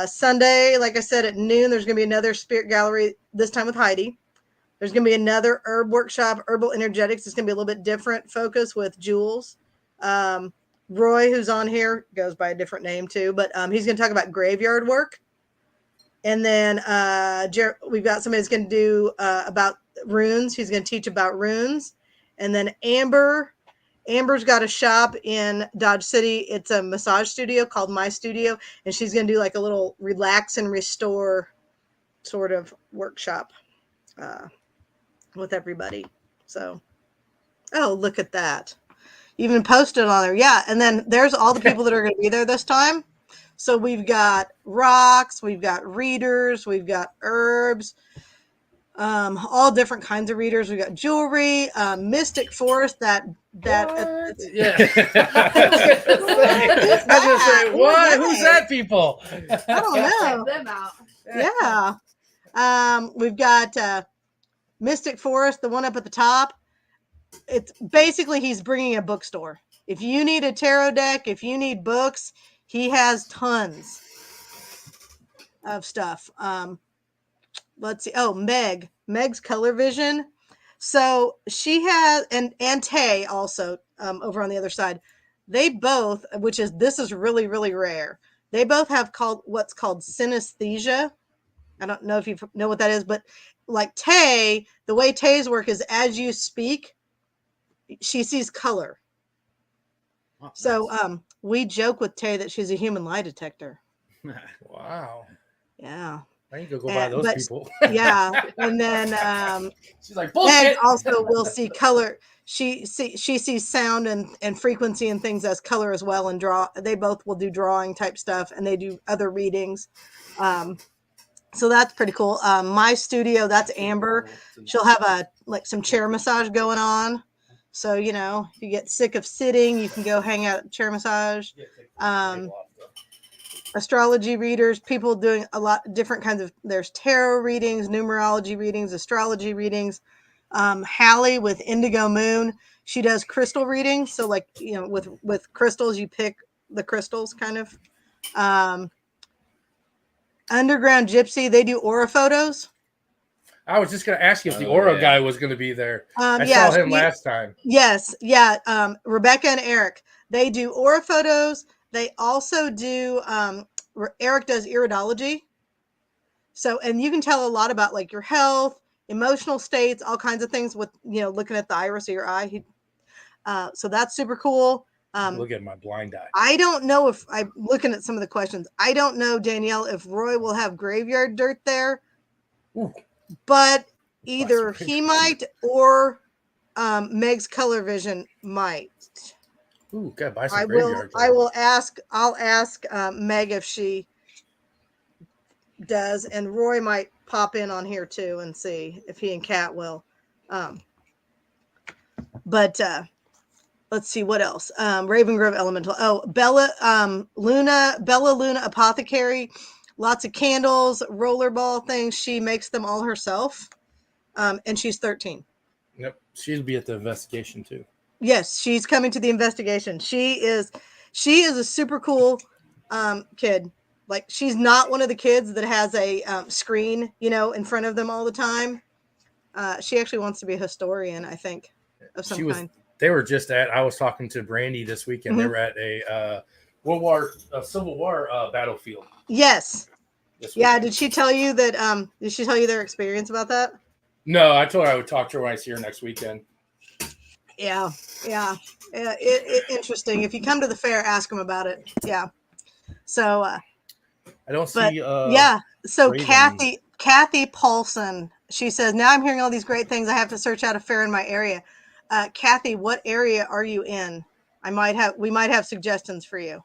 Sunday, like I said, at noon, there's going to be another spirit gallery, this time with Heidi. There's going to be another herb workshop, herbal energetics. It's going to be a little bit different focus with Jules. Roy, who's on here, goes by a different name too, but he's going to talk about graveyard work. And then we've got somebody that's going to do about runes. He's going to teach about runes. And then Amber's got a shop in Dodge City. It's a massage studio called My Studio, and she's going to do like a little relax and restore sort of workshop with everybody. So, look at that. Even posted on there. Yeah. And then there's all the people that are going to be there this time. So we've got rocks, we've got readers, we've got herbs, all different kinds of readers. We've got jewelry, Mystic Forest, yeah. I was going to say, what? Who's that people? I don't know. Check them out. Yeah. We've got Mystic Forest, the one up at the top. It's basically he's bringing a bookstore. If you need a tarot deck, if you need books, he has tons of stuff. Let's see. Oh, Meg Meg's color vision. So she has, and Tay also over on the other side. They both, this is really, really rare. They both have what's called synesthesia. I don't know if you know what that is, but like Tay, the way Tay's work is as you speak, she sees color. Oh, so nice. We joke with Tay that she's a human lie detector. Wow. Yeah. I need to go buy those people. Yeah. And then she's like, bullshit. Meg also will see color. She sees sound and frequency and things as color as well, and draw. They both will do drawing type stuff, and they do other readings. So that's pretty cool. My studio, that's Amber. She'll have some chair massage going on. So, if you get sick of sitting, you can go hang out at chair massage. Astrology readers, people doing a lot of different kinds of, there's tarot readings, numerology readings, astrology readings. Hallie with Indigo Moon, she does crystal readings. So with crystals, you pick the crystals kind of. Underground Gypsy, they do aura photos. I was just going to ask you if the aura guy was going to be there. I saw him last time. Yes. Yeah. Rebecca and Eric, they do aura photos. They also do, Eric does iridology. So, and you can tell a lot about like your health, emotional states, all kinds of things with, looking at the iris of your eye. So that's super cool. Look at my blind eye. I don't know if I'm looking at some of the questions. I don't know, Danielle, if Roy will have graveyard dirt there. Ooh. But either he might or Meg's color vision might. Ooh, gotta buy some graveyard dirt. I'll ask Meg if she does, and Roy might pop in on here too and see if he and Kat will. But let's see what else. Raven Grove Elemental. Oh, Bella Luna Apothecary. Lots of candles, rollerball things. She makes them all herself. And she's 13. Yep. She'll be at the investigation too. Yes, she's coming to the investigation. She is a super cool kid. Like, she's not one of the kids that has a screen, in front of them all the time. She actually wants to be a historian, I think, of some kind. They were just I was talking to Brandy this weekend. Mm-hmm. They were at a Civil War battlefield. Yes. Yeah. Did she tell you that? Did she tell you their experience about that? No, I told her I would talk to her when I see her next weekend. Yeah. Interesting. If you come to the fair, ask them about it. Yeah. So. I don't see. Yeah. So Raven. Kathy Paulson. She says, now I'm hearing all these great things. I have to search out a fair in my area. Kathy, what area are you in? We might have suggestions for you.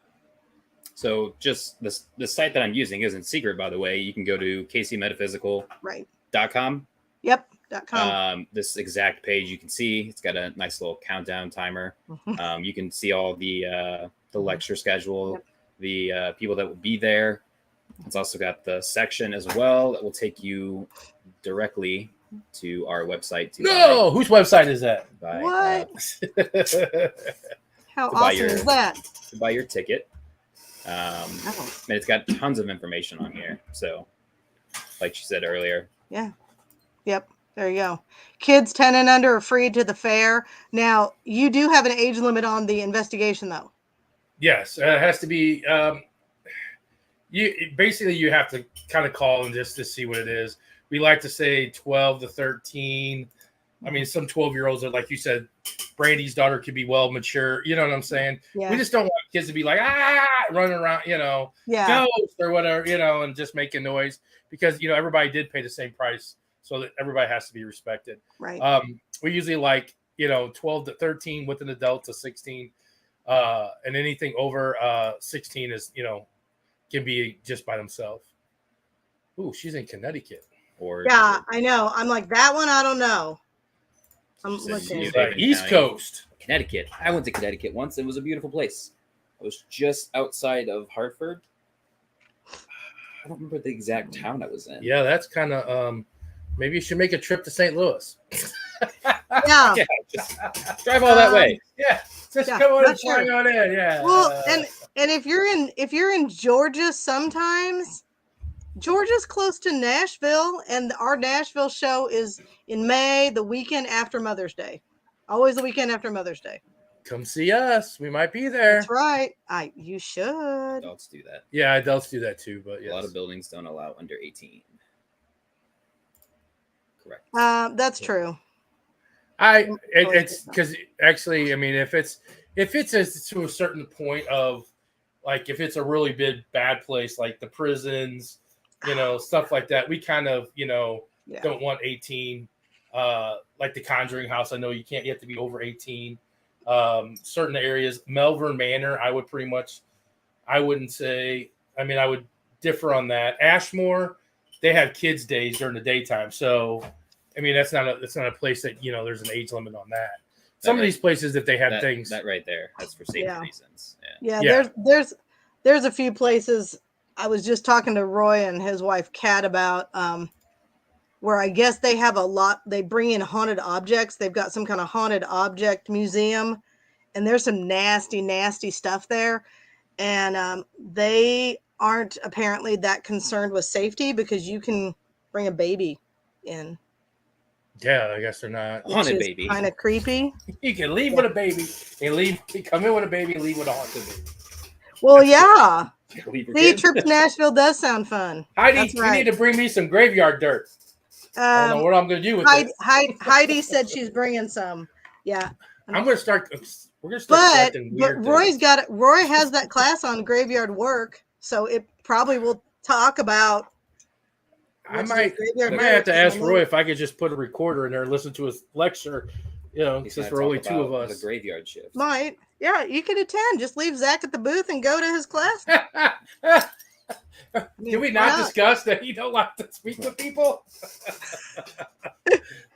So just the site that I'm using isn't secret, by the way. You can go to kcmetaphysical.com. Yep. .com. This exact page you can see, it's got a nice little countdown timer. You can see all the lecture schedule, yep. The people that will be there. It's also got the section as well that will take you directly to our website. Whose website is that? What? How awesome is that? To buy your ticket. And it's got tons of information on here. So, like she said earlier. Yeah. Yep. There you go. Kids 10 and under are free to the fair. Now, you do have an age limit on the investigation, though. Yes. It has to be. You have to kind of call and just to see what it is. We like to say 12 to 13. I mean, some 12-year-olds are, like you said, Brandy's daughter could be well mature. You know what I'm saying? Yeah. We just don't want kids to be like, running around, ghost or whatever, and just making noise because, everybody did pay the same price. So that everybody has to be respected. Right. We usually 12 to 13 with an adult to 16. And anything over 16 is, can be just by themselves. Ooh, she's in Connecticut. I know. I'm like, that one, I don't know. I'm looking. East Coast. Connecticut. I went to Connecticut once. It was a beautiful place. I was just outside of Hartford. I don't remember the exact town I was in. Yeah, that's kind of, maybe you should make a trip to St. Louis. Yeah. Just drive all that way. Yeah. Just come on and fly on in. Yeah. Well, and if you're in Georgia sometimes, Georgia's close to Nashville, and our Nashville show is in May, the weekend after Mother's Day. Always the weekend after Mother's Day. Come see us. We might be there. That's right. You should. Adults do that. Yeah, adults do that too, but yes. A lot of buildings don't allow under 18. Correct. That's true. It's because actually, I mean, if it's to a certain point of like if it's a really bad place like the prisons, stuff like that, we kind of don't want 18. Like the Conjuring House, I know you have to be over 18. Certain areas, Melbourne Manor, I wouldn't say. I mean, I would differ on that. Ashmore, they have kids' days during the daytime, so I mean that's not a place that there's an age limit on that. Some of these places, if they have things that right there, that's for safety reasons. Yeah. There's a few places. I was just talking to Roy and his wife Kat about where I guess they have they bring in haunted objects. They've got some kind of haunted object museum, and there's some nasty, nasty stuff there. And they aren't apparently that concerned with safety because you can bring a baby in. Yeah, I guess they're not. Haunted baby. Kind of creepy. You can leave with a baby and come in with a baby and leave with a haunted baby. Well, yeah. See, trip to Nashville does sound fun. Heidi, you need to bring me some graveyard dirt. I don't know what I'm going to do with it. Heidi said she's bringing some. Yeah. We're going to start collecting weird But Roy has that class on graveyard work, so it probably will talk about. I might have to ask Roy if I could just put a recorder in there and listen to his lecture. Since we're only two of us. The graveyard shift. Might. Yeah, you could attend. Just leave Zach at the booth and go to his class. Did we not discuss that you don't like to speak with people?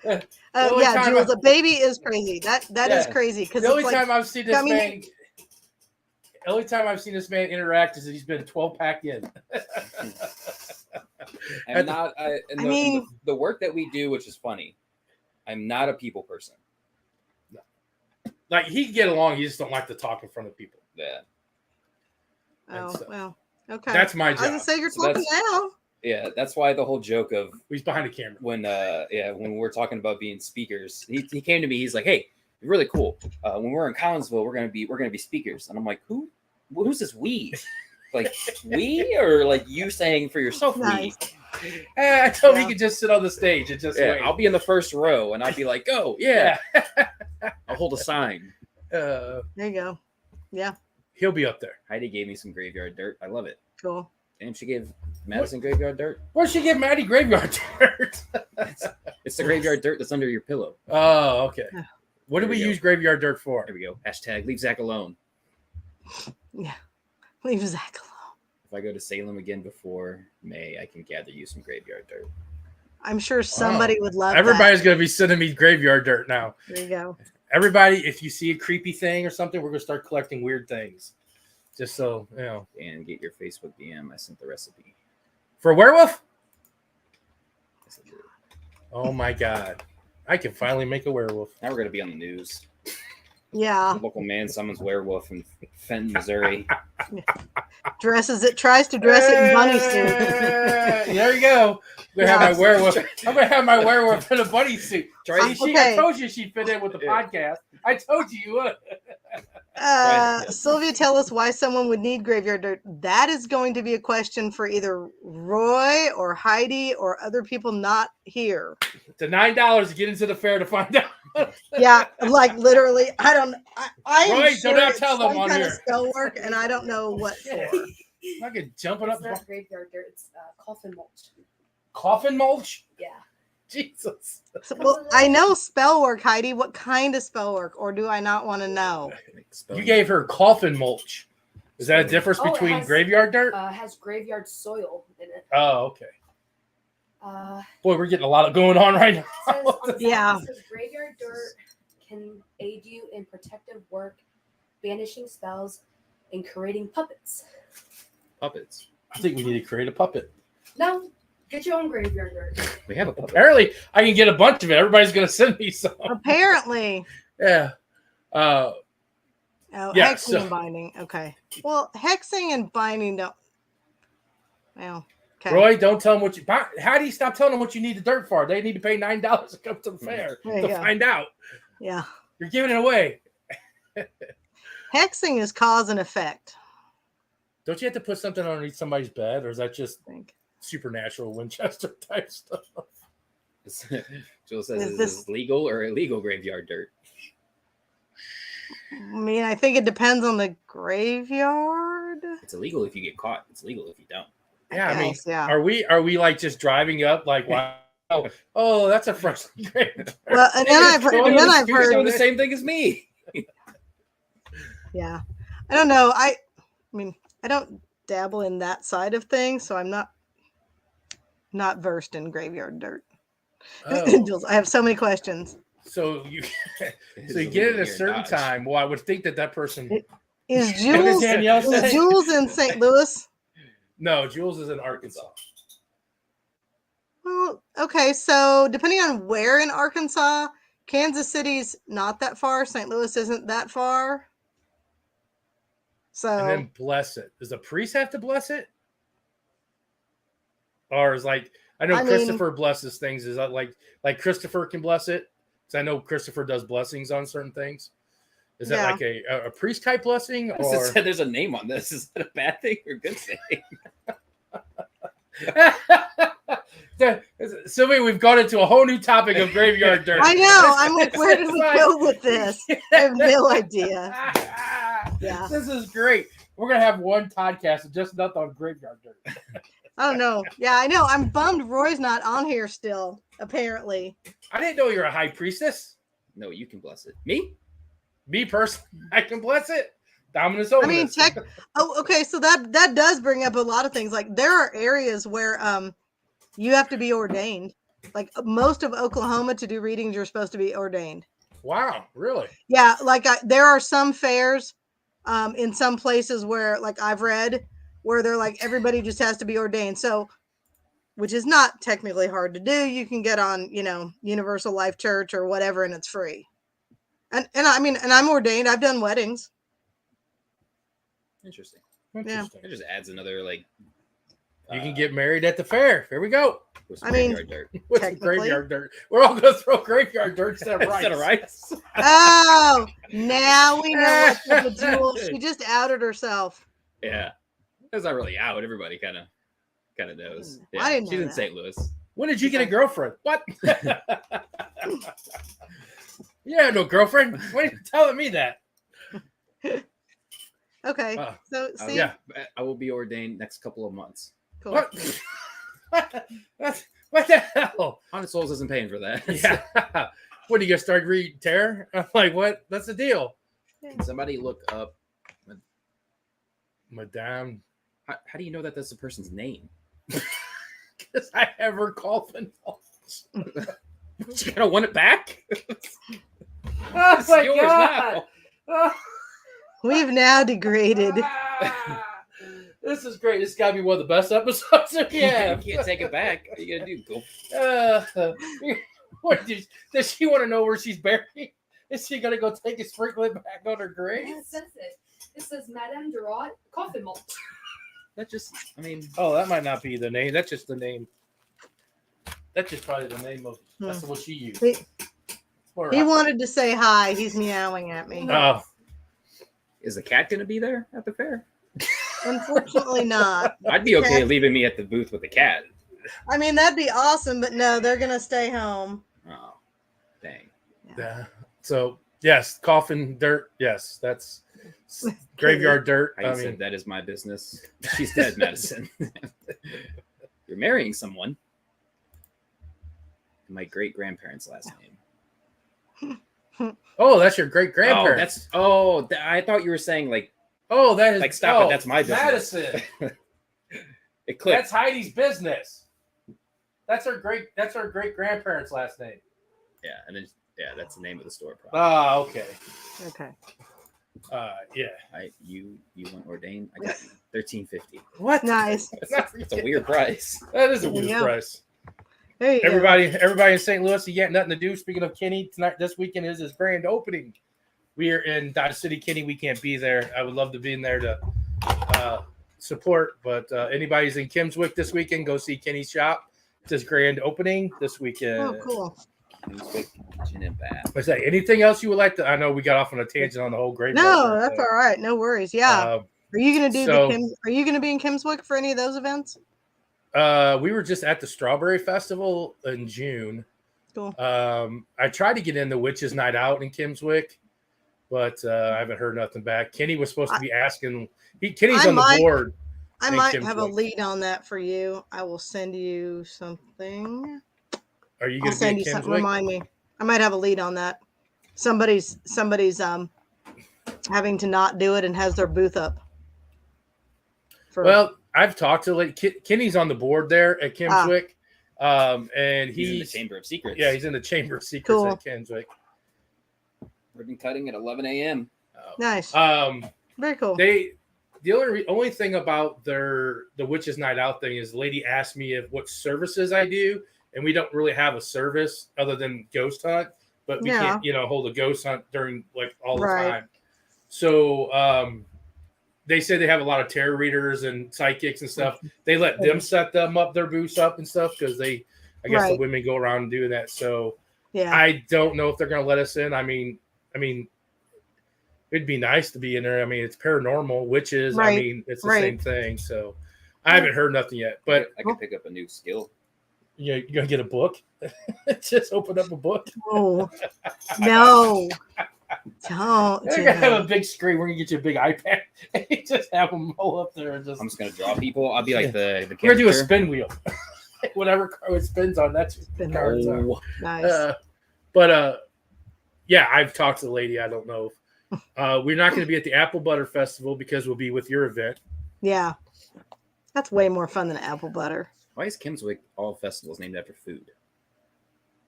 Jules, a baby is crazy. That is crazy. The only time I've seen this man interact is that he's been 12-pack in. The work that we do, which is funny, I'm not a people person. No. Like he can get along, you just don't like to talk in front of people. Yeah. Well, okay. That's my job. I was gonna say you're talking now. Yeah, that's why the whole joke of he's behind the camera. When we're talking about being speakers, he came to me. He's like, "Hey, you're really cool. When we're in Collinsville, we're gonna be speakers." And I'm like, "Who's this we? Like we or like you saying for yourself nice. we?" I told him he could just sit on the stage and just wait. I'll be in the first row and I'll be like, "Go, yeah." I'll hold a sign. There you go. Yeah. He'll be up there. Heidi gave me some graveyard dirt. I love it. Cool. And she gave Madison graveyard dirt. Where'd she give Maddie graveyard dirt? It's the graveyard dirt that's under your pillow. Oh, okay. What do we use graveyard dirt for? There we go. # leave Zach alone. Yeah. Leave Zach alone. If I go to Salem again before May, I can gather you some graveyard dirt. I'm sure somebody would love Everybody's going to be sending me graveyard dirt now. There you go. Everybody, if you see a creepy thing or something, we're going to start collecting weird things. Just so, And get your Facebook DM. I sent the recipe. For a werewolf? Oh my God. I can finally make a werewolf. Now we're going to be on the news. Yeah. The local man summons werewolf in Fenton, Missouri. Tries to dress it in bunny suit. There you go. I'm gonna have my werewolf. I'm gonna have my werewolf in a bunny suit. I told you she'd fit in with the podcast. I told you would. Sylvia, tell us why someone would need graveyard dirt. That is going to be a question for either Roy or Heidi or other people not here. It's $9 to get into the fair to find out. Yeah, like literally, I don't. Roy, sure do not tell them on kind here. Of spell work, and I don't know what for. I could jumping up. It's not graveyard dirt. It's coffin mulch. Coffin mulch? Yeah. Jesus. Well, I know spell work, Heidi. What kind of spell work, or do I not want to know? You gave her coffin mulch. Is that a difference between graveyard dirt? Has graveyard soil in it. Oh, okay. Boy, we're getting a lot of going on right now. Yeah. It says graveyard dirt can aid you in protective work, banishing spells, and creating puppets. Puppets. I think we need to create a puppet. No, get your own graveyard dirt. We have a puppet. Apparently, I can get a bunch of it. Everybody's going to send me some. Apparently. Yeah. Hexing and binding. Okay. Well, hexing and binding don't. Well, Okay. Roy, don't tell them what you. How do you stop telling them what you need the dirt for? They need to pay $9 to come to the fair There you to go. find out. Yeah. You're giving it away. Hexing is cause and effect. Don't you have to put something underneath somebody's bed, or is that just I think. supernatural Winchester type stuff? Jules says, Is is this- this legal or illegal graveyard dirt? I mean, I think it depends on the graveyard. It's illegal if you get caught. It's legal if you don't. Yeah, I mean, guess, yeah. are we like just driving up like, wow, oh, that's a freshly graded. Well, and then I've heard, and then I've You're doing heard, the same thing as me. yeah. I don't know. I mean, I don't dabble in that side of things, so I'm not versed in graveyard dirt. Oh, Jules, I have so many questions. so you It's so you get it illegal at a here in certain Dodge. time. Well, I would think that person. Is What did Jules Danielle is say? Jules in St. Louis? No, Jules is in Arkansas. Well, okay, so depending on where in Arkansas, Kansas City's not that far. St. Louis isn't that far. So And then bless it. Does the priest have to bless it? Or is like I know I mean- Christopher blesses things. Is that like Christopher can bless it? Because I know Christopher does blessings on certain things. Is that Yeah. like a priest type blessing? It Or said there's a name on this. Is that a bad thing or a good thing? Sylvia, we've gone into a whole new topic of graveyard dirt. I know. I'm like, where did we It's go with this? I have no idea. Yeah. This is great. We're gonna have one podcast just nothing on graveyard dirt. I don't know. Yeah, I know. I'm bummed Roy's not on here still, apparently. I didn't know you're a high priestess. No, you can bless it. Me? Me personally, I can bless it. Dominus I mean, Ominous. oh, okay. So that does bring up a lot of things. Like there are areas where you have to be ordained. Like most of Oklahoma to do readings, you're supposed to be ordained. Wow, really? Yeah, like there are some fairs in some places where, like I've read, where they're like everybody just has to be ordained. So, which is not technically hard to do. You can get on, Universal Life Church or whatever, and it's free. And I mean, and I'm ordained. I've done weddings. Interesting. Interesting. It just adds another like. You can get married at the fair. Here we go. with some I mean, graveyard dirt. With some Technically. graveyard dirt. We're all going to throw graveyard dirt instead of rice. Instead of rice. Oh, now we know what's up with Jewel. She just outed herself. Yeah, that's not really out. Everybody kind of knows. I Yeah, didn't she's know in that. St. Louis. When did you get a girlfriend? What? Yeah, no girlfriend. Why are you telling me that? Okay, so Oh, see, yeah. I will be ordained next couple of months. cool. What? What the hell? Honest Souls isn't paying for that. Yeah. What, are you going to start reading tarot? I'm like, what? That's the deal. Somebody look up. Madame. How do you know that that's the person's name? Because I have her coffin. You gotta want it back. Oh It's yours now. We've now degraded. This is great. This has got to be one of the best episodes that we You have. can't take it back. What are you gonna do? Go. What, does she want to know where she's buried? Is she going to go take a sprinkle it back on her grave? It says it. It says Madame Durant coffin malt. That just, I mean, Oh, that might not be the name. That's just the name. That's just probably the name of. That's what she used. He, Or- he wanted to say hi. He's meowing at me. Oh, is the cat gonna be there at the fair? Unfortunately, not. I'd be okay Cat- leaving me at the booth with the cat. I mean, that'd be awesome, but no, they're gonna stay home. Oh, dang. yeah. So yes, coffin dirt. Yes, that's graveyard dirt. I I said mean, that is my business. She's dead, Madison. You're marrying someone. My great grandparents' last name. oh, that's your great Oh, grandparents. I thought you were saying like Oh, that is Like, stop it, oh, that's my business. Madison. it clicked. That's Heidi's business. That's her great grandparents' last name. Yeah, and then that's the name of the store. Probably. Oh, okay. Okay. Yeah. You went ordained. I got $13.50. What? Nice. It's a weird price. That is a There you weird go. price. There you go. Everybody in St. Louis, you got nothing to do. Speaking of Kenny, tonight, this weekend is his grand opening. We are in Dodge City, Kenny. We can't be there. I would love to be in there to support. But anybody's in Kimmswick this weekend, go see Kenny's shop. It's his grand opening this weekend. Oh, cool. Kitchen and bath. What's that? Anything else you would like to? I know we got off on a tangent on the whole great. No, that's all right. No worries. Yeah. Are you gonna do Are you gonna be in Kimmswick for any of those events? We were just at the Strawberry Festival in June. Cool. I tried to get in the Witches Night Out in Kimmswick, but I haven't heard nothing back. Kenny was supposed to be asking. Kenny's on the board. I might have a lead on that for you. I will send you something. Are you going to send you something? Remind me. I might have a lead on that. Somebody's having to not do it and has their booth up. Well, I've talked to Kenny's on the board there at Kimmswick, and he's in the Chamber of Secrets. Yeah, he's in the Chamber of Secrets at Kimmswick. Ribbon cutting at 11 a.m. Nice. Very cool. The only thing about the Witches Night Out thing is the lady asked me what services I do, and we don't really have a service other than ghost hunt, but we can't, hold a ghost hunt during all the time. So they say they have a lot of tarot readers and psychics and stuff. They let them set their booths up and stuff because I guess the women go around and do that. So I don't know if they're going to let us in. I mean, it'd be nice to be in there. I mean, it's paranormal, witches. I mean, it's the same thing. So I haven't heard nothing yet. But I could pick up a new skill. You're going to get a book? Just open up a book? Oh, no. Don't. You're going to have a big screen. We're going to get you a big iPad. And you just have them all up there. And I'm just going to draw people. I'll be like the character. We're going to do a spin wheel. Whatever card it spins on, that's what cards are. Nice. Yeah, I've talked to the lady. I don't know. We're not going to be at the Apple Butter Festival because we'll be with your event. Yeah. That's way more fun than apple butter. Why is Kimmswick all festivals named after food?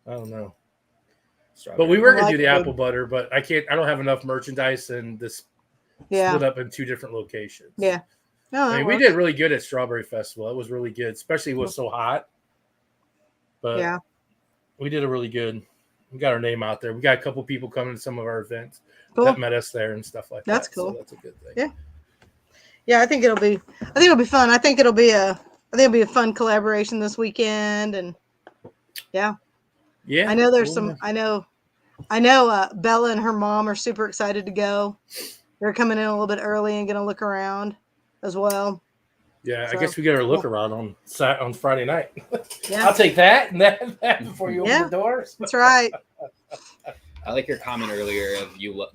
I don't know. But we were going to do the apple butter, but I don't have enough merchandise and this split up in 2 different locations. Yeah. No, I mean, we did really good at Strawberry Festival. It was really good, especially it was so hot. But we did a really good. We got our name out there. We got a couple people coming to some of our events that met us there and stuff like that. That's cool. So that's a good thing. Yeah. Yeah, I think it'll be fun. I think it'll be a fun collaboration this weekend, and yeah. I know there's some. I know. Bella and her mom are super excited to go. They're coming in a little bit early and going to look around as well. Yeah, so, I guess we get our look around on Friday night. Yeah. I'll take that and that before you open the doors. That's right. I like your comment earlier of you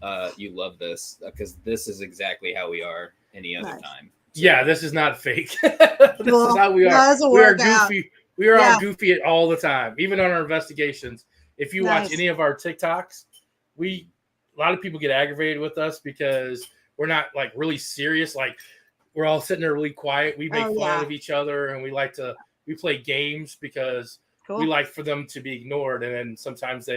love this because this is exactly how we are any other time. So. Yeah, this is not fake. This is how we are. We are goofy. We are all goofy all the time, even on our investigations. If you watch any of our TikToks, a lot of people get aggravated with us because we're not really serious. We're all sitting there really quiet. We make fun of each other, and we play games because we like for them to be ignored. And then sometimes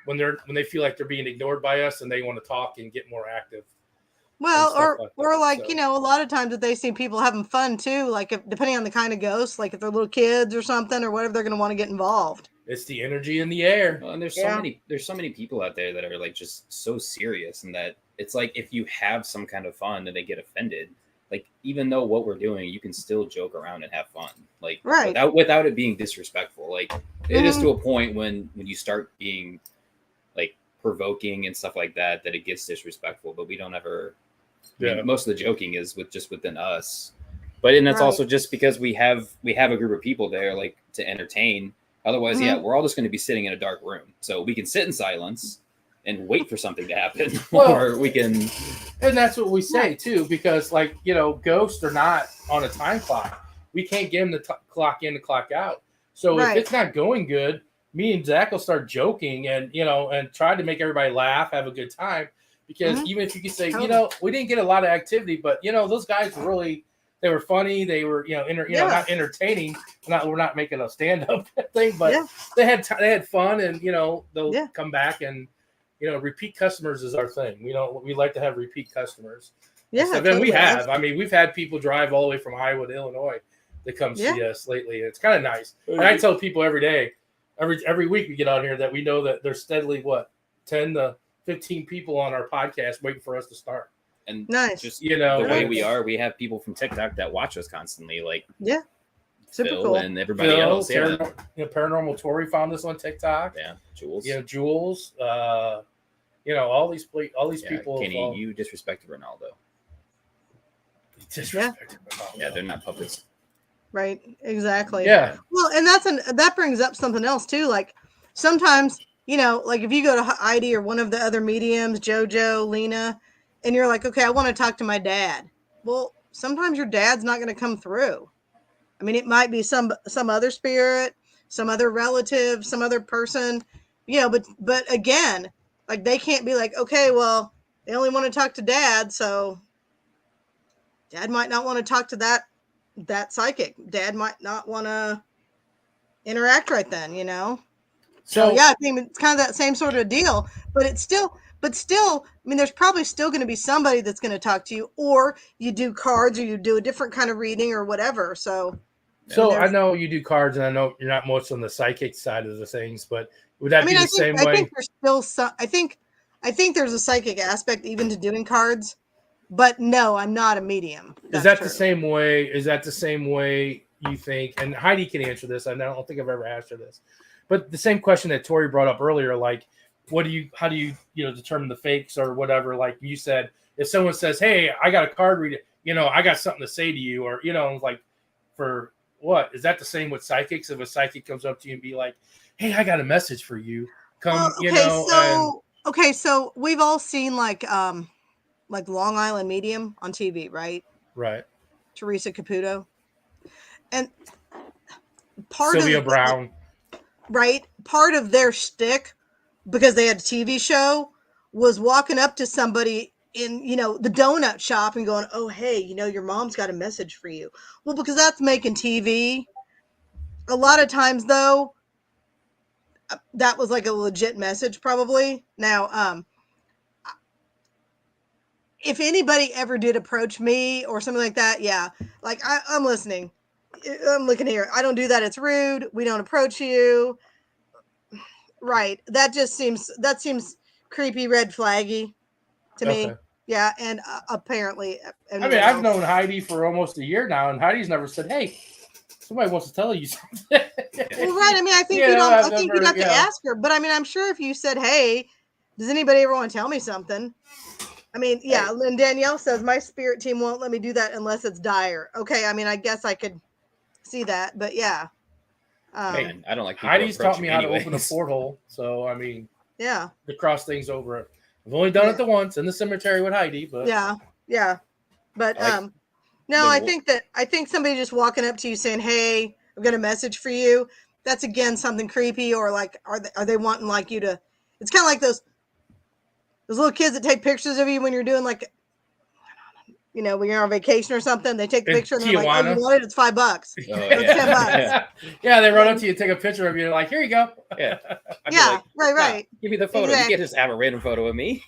when they feel like they're being ignored by us and they want to talk and get more active. Well, or a lot of times if they see people having fun too, depending on the kind of ghost, if they're little kids or something or whatever, they're going to want to get involved. It's the energy in the air. Well, and there's so many people out there that are just so serious, and that it's if you have some kind of fun and they get offended, even though what we're doing, you can still joke around and have fun, without it being disrespectful. It is to a point when you start being provoking and stuff like that it gets disrespectful, but we don't ever. I mean, most of the joking is within us, and that's also just because we have a group of people there to entertain. Otherwise, we're all just going to be sitting in a dark room, so we can sit in silence and wait for something to happen, or we can. And that's what we say too, because ghosts are not on a time clock. We can't get them to clock in and clock out. So if it's not going good, me and Zach will start joking and try to make everybody laugh, have a good time. Because even if you could say, we didn't get a lot of activity, but those guys really, they were funny. They were, not entertaining. We're not making a stand-up thing, but they had fun, and they'll come back, and repeat customers is our thing. We like to have repeat customers. Yeah, so then we have. I mean, we've had people drive all the way from Iowa to Illinois to come see us lately. It's kind of nice. And I tell people every day, every week we get out here that we know that there's steadily 10 to 15 people on our podcast waiting for us to start. And Nice. just You know, the way Nice. we are, we have people from TikTok that watch us constantly, like Yeah. Super Phil cool. and everybody Phil, else. Yeah, Paranormal Tori found us on TikTok. yeah, Jules. Jules. All these Yeah, people. Kenny, you disrespected Ronaldo. Disrespected. Yeah, they're not puppets. Right. Exactly. Yeah. Well, and that brings up something else too. Like sometimes, like if you go to Heidi or one of the other mediums, JoJo, Lena, and you're like, okay, I want to talk to my dad. Well, sometimes your dad's not going to come through. I mean, it might be some other spirit, some other relative, some other person, but again, like they can't be like, okay, well, they only want to talk to dad, so dad might not want to talk to that psychic. Dad might not want to interact right then, So yeah, I think it's kind of that same sort of deal, but still, I mean, there's probably still going to be somebody that's going to talk to you, or you do cards, or you do a different kind of reading, or whatever. So I know you do cards, and I know you're not much on the psychic side of the things, but would that be the same way? I think there's still some. I think there's a psychic aspect even to doing cards, but no, I'm not a medium. Is that the same way? Is that the same way you think? And Heidi can answer this. I don't think I've ever asked her this, but the same question that Tori brought up earlier, like, how do you determine the fakes or whatever? Like you said, if someone says, "Hey, I got a card reader," I got something to say to you, or like, for what is that the same with psychics? If a psychic comes up to you and be like, "Hey, I got a message for you," so we've all seen like Long Island Medium on TV, right? Right. Teresa Caputo. And Sylvia Brown. Right? Part of their shtick, because they had a TV show, was walking up to somebody in, the donut shop and going, "Oh, hey, your mom's got a message for you." Well, because that's making TV. A lot of times, though, that was like a legit message, probably. Now, if anybody ever did approach me or something like that, yeah, like I'm listening. I'm looking here. I don't do that. It's rude. We don't approach you. Right. That seems creepy, red flaggy to me. Yeah. And apparently, I've known Heidi for almost a year now, and Heidi's never said, "Hey, somebody wants to tell you something." Well, right. I mean, I think you'd have to ask her. But I mean, I'm sure if you said, "Hey, does anybody ever want to tell me something?" I mean, yeah. And Danielle says my spirit team won't let me do that unless it's dire. Okay. I mean, I guess I could see that, but yeah. I don't like. Heidi's taught me how to open a porthole, so I mean, yeah, to cross things over. I've only done it the once in the cemetery with Heidi, but yeah. But no, I think somebody just walking up to you saying, "Hey, I've got a message for you." That's again something creepy, or like, are they wanting like you to? It's kind of like those little kids that take pictures of you when you're doing like, when you're on vacation or something. They take the picture and they're like, "Oh, you want it? It's $5. Oh, it's $10." Yeah, they run up to you, take a picture of you, like, "Here you go." Yeah, right. Give me the photo. Exactly. You can't just have a random photo of me.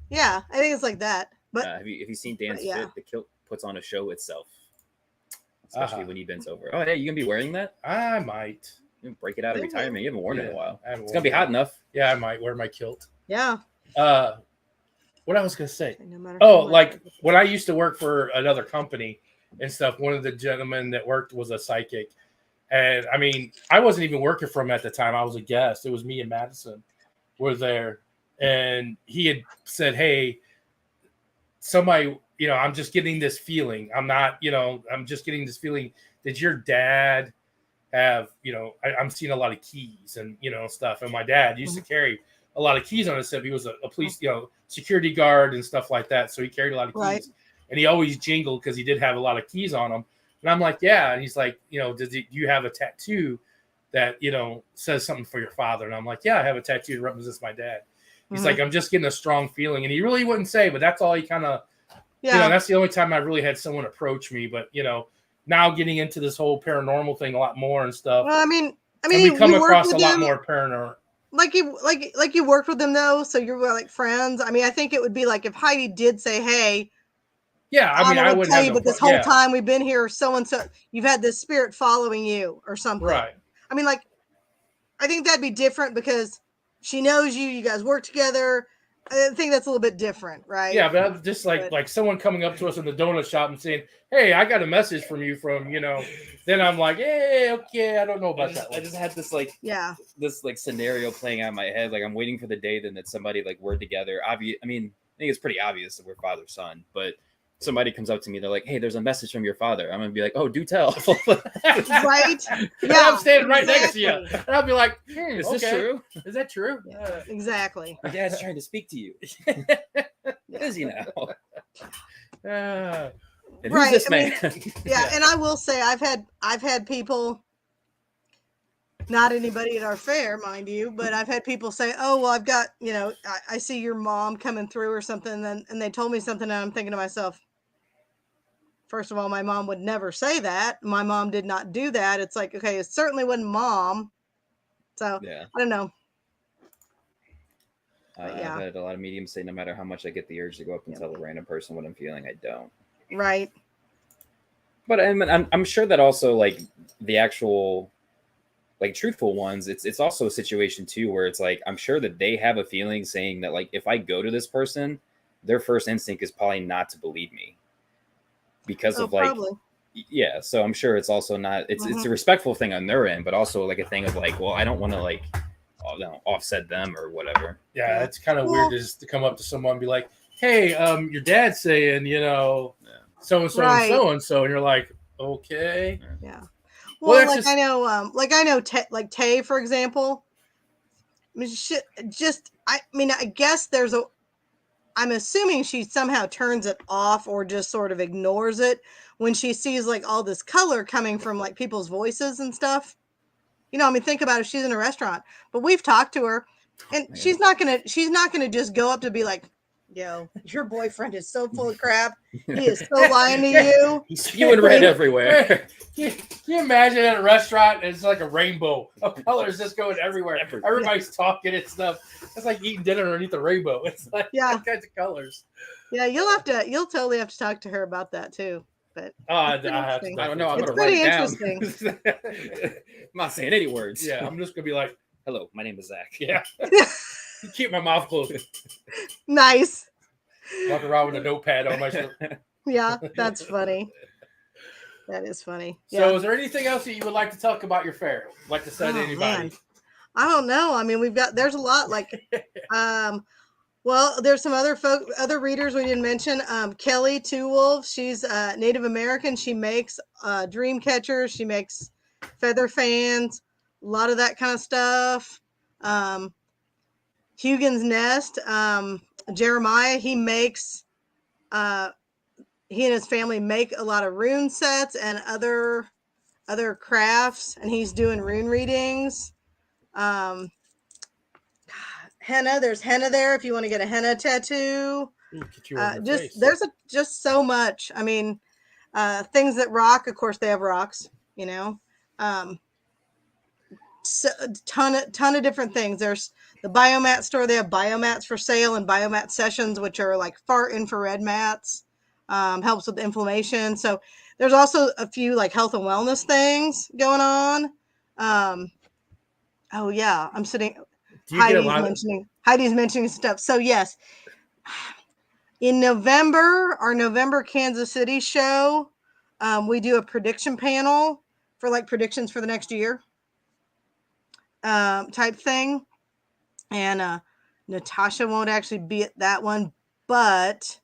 Yeah, I think it's like that. But have you seen Dan's fit? The kilt puts on a show itself, especially when he bends over. Oh, hey, you gonna be wearing that? I might. You break it out of retirement. You haven't worn it in a while. It's gonna be hot enough. Yeah, I might wear my kilt. Yeah. What I was gonna say? Like when I used to work for another company and stuff, one of the gentlemen that worked was a psychic, and I mean, I wasn't even working for him at the time. I was a guest. It was me and Madison were there, and he had said, "Hey, somebody, I'm just getting this feeling. I'm just getting this feeling. Did your dad have, I'm seeing a lot of keys and stuff, and my dad used to carry a lot of keys on his hip. He was a police, security guard and stuff like that. So he carried a lot of keys, and he always jingled because he did have a lot of keys on him. And I'm like, yeah. And he's like, do you have a tattoo that, says something for your father? And I'm like, yeah, I have a tattoo that represents my dad. He's like, I'm just getting a strong feeling. And he really wouldn't say, but that's all he kind of, that's the only time I really had someone approach me. But, now getting into this whole paranormal thing a lot more and stuff. Well, I mean, we come across a lot more paranormal. Like you worked with them though, so you're like friends. I mean, I think it would be like if Heidi did say, "Hey, yeah, I mean, I wouldn't tell you, but this whole time we've been here, so and so, you've had this spirit following you or something." Right. I mean, like, I think that'd be different because she knows you. You guys work together. I think that's a little bit different, right? Yeah, but I'm just But- like someone coming up to us in the donut shop and saying, "Hey, I got a message from you from Then I'm like, "Hey, okay, I don't know about that." I just had this like Yeah. this like scenario playing out in my head. Like I'm waiting for the day then that somebody like we're together. I think it's pretty obvious that we're father son, but somebody comes up to me, they're like, "Hey, there's a message from your father." I'm gonna be like, "Oh, do tell." Right? And Yeah. I'm standing right next to you, exactly. and I'll be like, Is okay. this true? Is that true? Yeah, exactly. My dad's trying to speak to you. Is he now? And who's Right, this I man? Yeah, and I will say I've had people, not anybody at our fair, mind you, but I've had people say, "Oh, well, I've got, I see your mom coming through or something," and they told me something, and I'm thinking to myself, first of all, my mom would never say that. My mom did not do that. It's like, okay, it certainly wasn't mom. So Yeah. I don't know. I've had a lot of mediums say no matter how much I get the urge to go up and tell a random person what I'm feeling, I don't. Right. But I'm sure that also like the actual like truthful ones, it's also a situation too where it's like I'm sure that they have a feeling saying that like if I go to this person, their first instinct is probably not to believe me because of like probably. Yeah, so I'm sure it's also not it's a respectful thing on their end, but also like a thing of like, well, I don't want to like offset them or whatever. Yeah, it's kind of weird just to come up to someone and be like, "Hey, your dad's saying, so and so and so and so," and you're like, "Okay." Yeah. Well, like just... I know, like Tay, for example. I mean, I guess I'm assuming she somehow turns it off or just sort of ignores it when she sees like all this color coming from like people's voices and stuff. I mean, think about it. She's in a restaurant, but we've talked to her, and she's not gonna just go up to be like, "Yo, your boyfriend is so full of crap. He is so lying to you. He's spewing red everywhere." Can you imagine at a restaurant? It's like a rainbow of colors just going everywhere. Everybody's talking and stuff. It's like eating dinner underneath the rainbow. It's like all kinds of colors. Yeah, you'll totally have to talk to her about that too. But I don't know. I'm it's gonna write pretty it down. interesting. I'm not saying any words. Yeah, I'm just gonna be like, "Hello, my name is Zach." Yeah. Keep my mouth closed. Nice. Walk around with a notepad on my shoulder. Yeah, that's funny. That is funny. So, is there anything else that you would like to talk about your fair? Like to say to anybody? Man. I don't know. I mean, there's a lot. Like, well, there's some other readers we didn't mention. Kelly Two Wolves. She's Native American. She makes dream catchers. She makes feather fans. A lot of that kind of stuff. Hugin's Nest. Jeremiah. He makes. He and his family make a lot of rune sets and other crafts, and he's doing rune readings. Henna, there's henna there if you want to get a henna tattoo. There's just so much. I mean, things that rock, of course they have rocks, so a ton of different things. There's the biomat store. They have biomats for sale and biomat sessions, which are like far infrared mats. Helps with inflammation. So there's also a few like health and wellness things going on. Oh yeah, I'm sitting. Heidi's mentioning stuff. So yes, in November, our November Kansas City show, we do a prediction panel for like predictions for the next year, type thing. And Natasha won't actually be at that one, but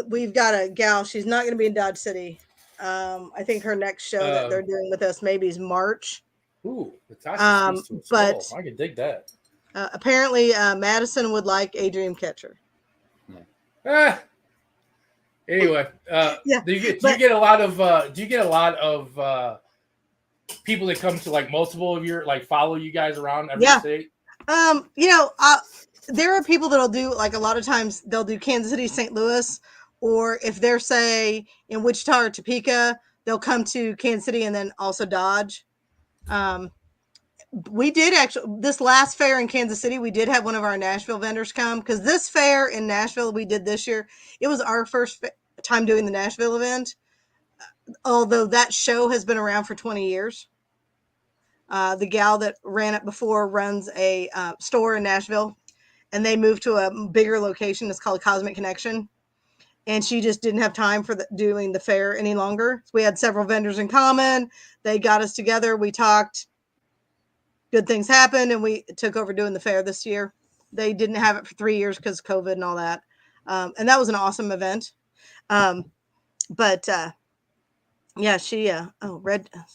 we've got a gal. She's not going to be in Dodge City. I think her next show that they're doing with us maybe is March. Ooh, Natasha's but I can dig that. Apparently, Madison would like a dream catcher. Anyway, yeah. Do you get a lot of people that come to like multiple of your like follow you guys around every state? There are people that'll do like a lot of times they'll do Kansas City, St. Louis, or if they're say in Wichita or Topeka, they'll come to Kansas City and then also Dodge. We did actually this last fair in Kansas City, we did have one of our Nashville vendors come because this fair in Nashville we did this year. It was our first time doing the Nashville event, although that show has been around for 20 years. The gal that ran it before runs a store in Nashville, and they moved to a bigger location. It's called Cosmic Connection. And she just didn't have time for doing the fair any longer. So we had several vendors in common. They got us together. We talked. Good things happened, and we took over doing the fair this year. They didn't have it for 3 years because of COVID and all that. And that was an awesome event. Yeah,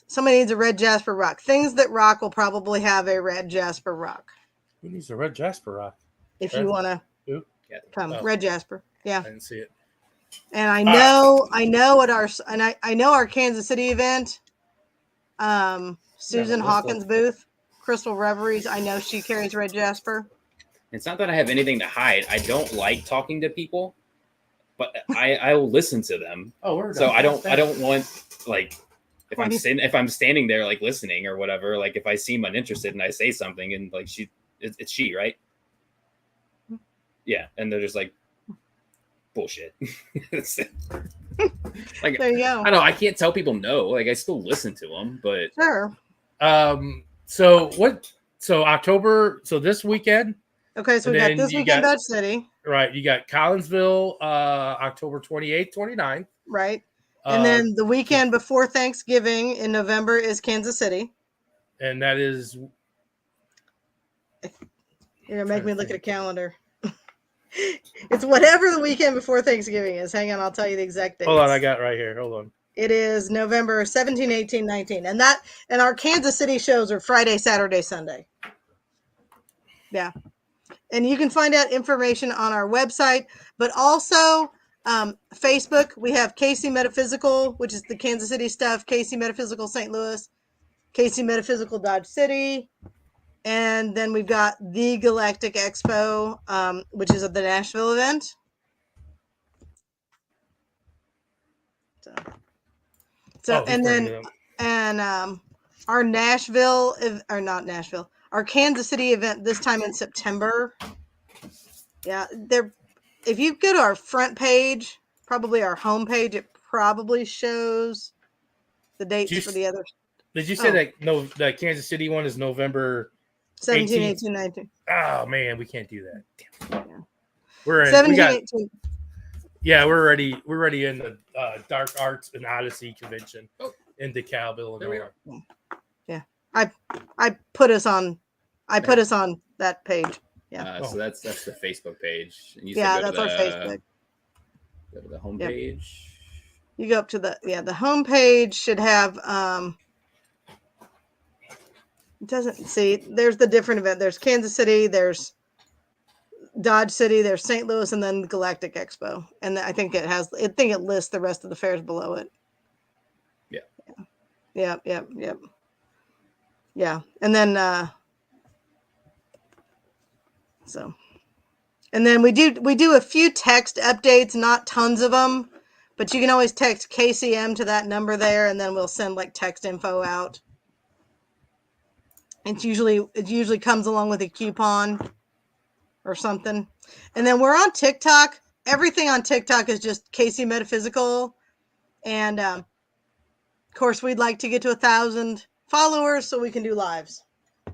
somebody needs a red jasper rock. Things that rock will probably have a red jasper rock. Who needs a red jasper rock? If you want to come, red jasper. Yeah. I didn't see it. And I know our Kansas City event, Susan Hawkins' booth, Crystal Reveries. I know she carries red jasper. It's not that I have anything to hide. I don't like talking to people, but I will listen to them. Oh, we're done. So I don't want, like, if I'm standing there like listening or whatever, like if I seem uninterested and I say something and like it's she, right? Yeah, and they're just like, bullshit. Like, there you go. I know I can't tell people no. Like I still listen to them, but sure. So October. So this weekend. Okay, so we got this weekend Dodge City. Right, you got Collinsville, October 28th, 29th. Right, and then the weekend before Thanksgiving in November is Kansas City. And that is. You're gonna make me look at a calendar. It's whatever the weekend before Thanksgiving is. Hang on, I'll tell you the exact date. Hold on, I got it right here. Hold on. It is November 17, 18, 19. And our Kansas City shows are Friday, Saturday, Sunday. Yeah. And you can find out information on our website, but also Facebook. We have KC Metaphysical, which is the Kansas City stuff, KC Metaphysical St. Louis, KC Metaphysical Dodge City. And then we've got the Galactic Expo, which is at the Nashville event. Our Nashville, or not Nashville, our Kansas City event this time in September. Yeah, if you go to our front page, probably our home page, it probably shows the dates for the other. Did you say that the Kansas City one is November 17, 18, 19? Oh man, we can't do that. Yeah. We're in 17, 18. Yeah, we're already in the Dark Arts and Odyssey convention in DeKalb, Illinois. Yeah. I put us on that page. Yeah. So that's the Facebook page. And you that's our Facebook. Go to the homepage. You go up to the homepage should have it doesn't see. There's the different event. There's Kansas City. There's Dodge City. There's St. Louis, and then Galactic Expo. And I think it lists the rest of the fairs below it. Yeah. Yeah. And then and then we do a few text updates, not tons of them, but you can always text KCM to that number there, and then we'll send like text info out. It usually comes along with a coupon or something. And then we're on TikTok. Everything on TikTok is just KC Metaphysical. And of course, we'd like to get to 1,000 followers so we can do lives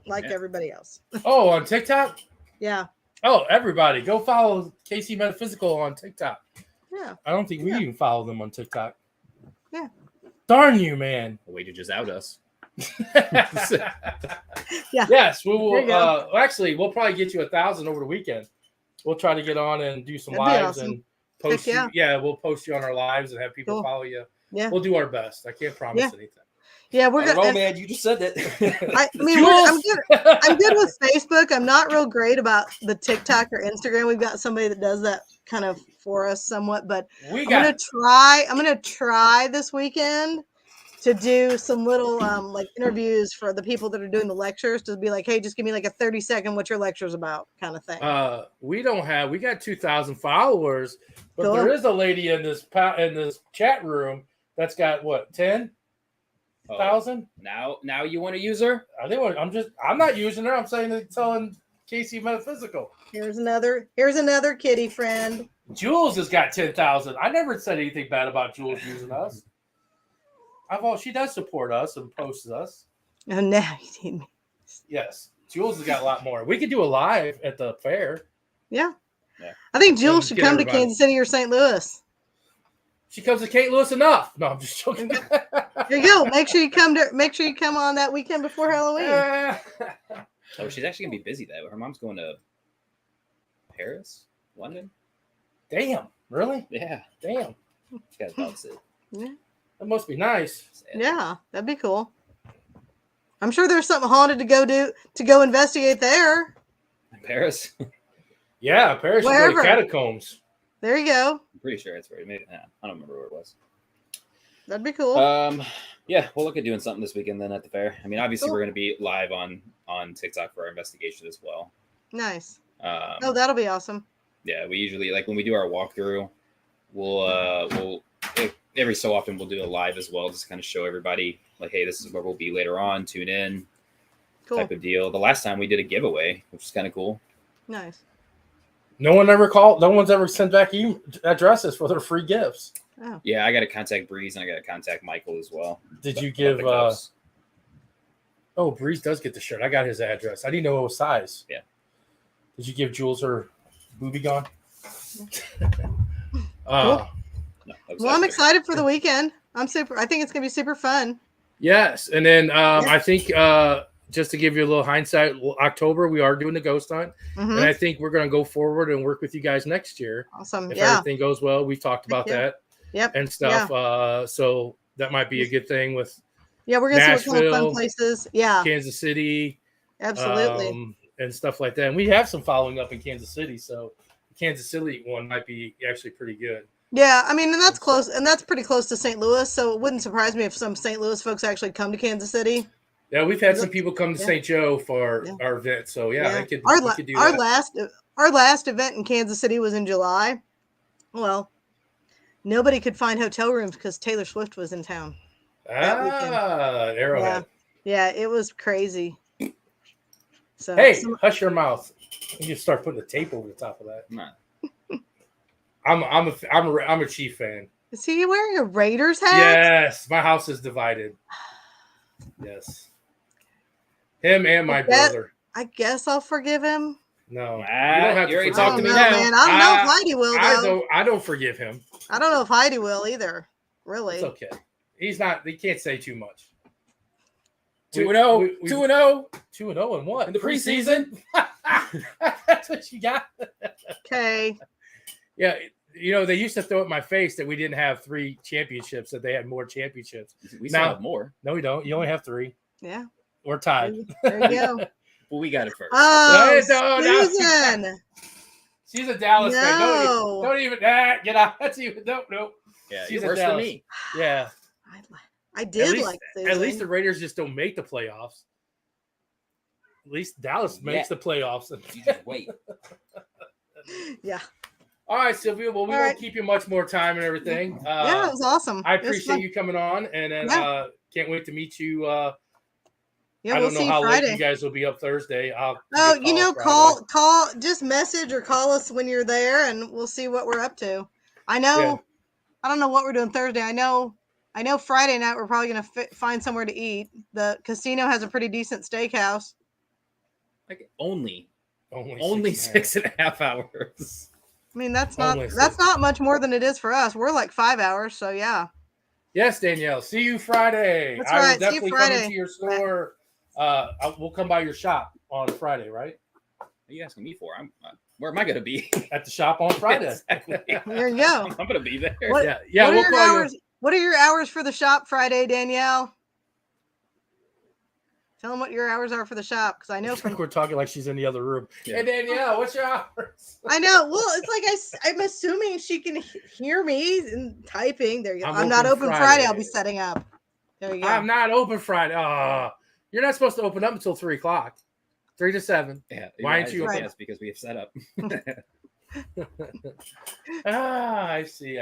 like everybody else. Oh, on TikTok? Yeah. Oh, everybody, go follow KC Metaphysical on TikTok. Yeah. I don't think we even follow them on TikTok. Yeah. Darn you, man. A way to just out us. Yeah. Yes, we will. Actually, we'll probably get you 1,000 over the weekend. We'll try to get on and do some lives and post you. Yeah, we'll post you on our lives and have people follow you. Yeah, we'll do our best. I can't promise anything. Yeah, we're gonna. Oh man, you just said that. I'm good with Facebook. I'm not real great about the TikTok or Instagram. We've got somebody that does that kind of for us somewhat, but I'm gonna try this weekend to do some little like interviews for the people that are doing the lectures, to be like, hey, just give me like a 30-second what your lecture's about kind of thing. We got 2,000 followers, but Cool. There is a lady in this chat room that's got what, 10,000? Now you want to use her? I'm not using her. I'm telling KC Metaphysical. Here's another kitty friend. Jules has got 10,000. I never said anything bad about Jules using us. She does support us and posts us. Oh, now you need me. Yes, Jules has got a lot more. We could do a live at the fair. Yeah. Yeah. I think Jill And should get come to everybody. Kansas City or St. Louis. She comes to Kate Lewis enough. No, I'm just joking. There you go. Make sure you come on that weekend before Halloween. Oh, she's actually gonna be busy though. Her mom's going to Paris, London. Damn, really? Yeah, Damn. she got a dog sit. Yeah. That must be nice. Sad. Yeah, that'd be cool. I'm sure there's something haunted to go investigate there. Paris. Yeah, Paris. You go Wherever. to catacombs. There you go. I'm pretty sure it's where. Maybe I don't remember where it was. That'd be cool. Yeah, we'll look at doing something this weekend then at the fair. I mean, obviously Cool. we're going to be live on TikTok for our investigation as well. Nice. Um, Oh, that'll be awesome. yeah, we usually like when we do our walkthrough, we'll every so often we'll do a live as well, just kind of show everybody like, hey, this is where we'll be later on. Tune in, Cool. type of deal. The last time we did a giveaway, which is kind of cool. Nice. No one ever called. No one's ever sent back addresses for their free gifts. Oh. Yeah, I got to contact Breeze and I got to contact Michael as well. Did you About give? the cups. Oh, Breeze does get the shirt. I got his address. I didn't know it was size. Yeah. Did you give Jules her booby gone? No, that was Well, I'm after. excited for the weekend. I think it's gonna be super fun. Yes, and then I think just to give you a little hindsight, October we are doing the ghost hunt, Mhm. and I think we're going to go forward and work with you guys next year Awesome. if Yeah. everything goes well. We talked about Yeah. that Yep. and stuff. So that might be a good thing with Yeah, we're gonna see what kind of Nashville, fun places. Yeah, Kansas City, absolutely. and stuff like that. And we have some following up in Kansas City, so the Kansas City one might be actually pretty good. Yeah, I mean, and that's close, and that's pretty close to St. Louis, so it wouldn't surprise me if some St. Louis folks actually come to Kansas City. Yeah, we've had some people come to Yeah. St. Joe for Yeah. our event, so yeah, we could do our that. last event in Kansas City was in July. Well, nobody could find hotel rooms because Taylor Swift was in town. that weekend. Arrowhead. Yeah, it was crazy. So Hey, hush your mouth. You can start putting the tape over the top of that. Nah. I'm a Chief fan. is he wearing a Raiders hat? Yes, my house is divided. Yes, him and my brother. I guess I'll forgive him. No, you Ah, don't have you already to talked forgive to me I don't know, now. man. I don't know if Heidi will though. I don't forgive him. I don't know if Heidi will either. Really. It's okay. He's not. He can't say too much. 2-0, 2-0 2-0 and what? in the preseason. That's what you got. Okay. Yeah, you know, they used to throw at my face that we didn't have 3 championships, that they had more championships. We still Now- have more. No, we don't. You only have 3. Yeah. We're tied. There you go. Well, we got it first. Oh, No, Susan. She's a Dallas fan. No. Don't even get out. That's even nope. Yeah, she's you're a worse than Dallas. me. Yeah. I did least- like Susan. At least the Raiders just don't make the playoffs. At least Dallas makes the playoffs. You just wait. Yeah. All right, Sylvia. Well, we All won't right. keep you much more time and everything. Yeah, it was awesome. I It was appreciate fun. you coming on, and then Yeah. can't wait to meet you. Yeah, I we'll don't know see you how late Friday. you guys will be up Thursday. Oh, give you a Friday. call, just message or call us when you're there, and we'll see what we're up to. I know, Yeah. I don't know what we're doing Thursday. I know Friday night we're probably gonna find somewhere to eat. The casino has a pretty decent steakhouse. Like only Only 6.5 hours. I mean, that's Only not much more than it is for us. We're like 5 hours, so yeah. Yes, Danielle. See you Friday. That's I will right. See you definitely come Friday. into your store. We'll come by your shop on Friday, right? What are you asking me for? Where am I going to be? At the shop on Friday. Exactly. There you go. I'm going to be there. What- Yeah. what are We'll your call you. hours? What are your hours for the shop Friday, Danielle? Tell them what your hours are for the shop, because I know I think from we're talking like she's in the other room. Yeah. Hey, Danielle, what's your hours? I know. Well, it's like I'm assuming she can hear me and typing. There you go. I'm I'm not open open Friday. I'll Friday. be setting up. There you go. I'm not open Friday. You're not supposed to open up until 3 o'clock. 3 to 7. Yeah. Why aren't you- Yes, because we have set up. I see.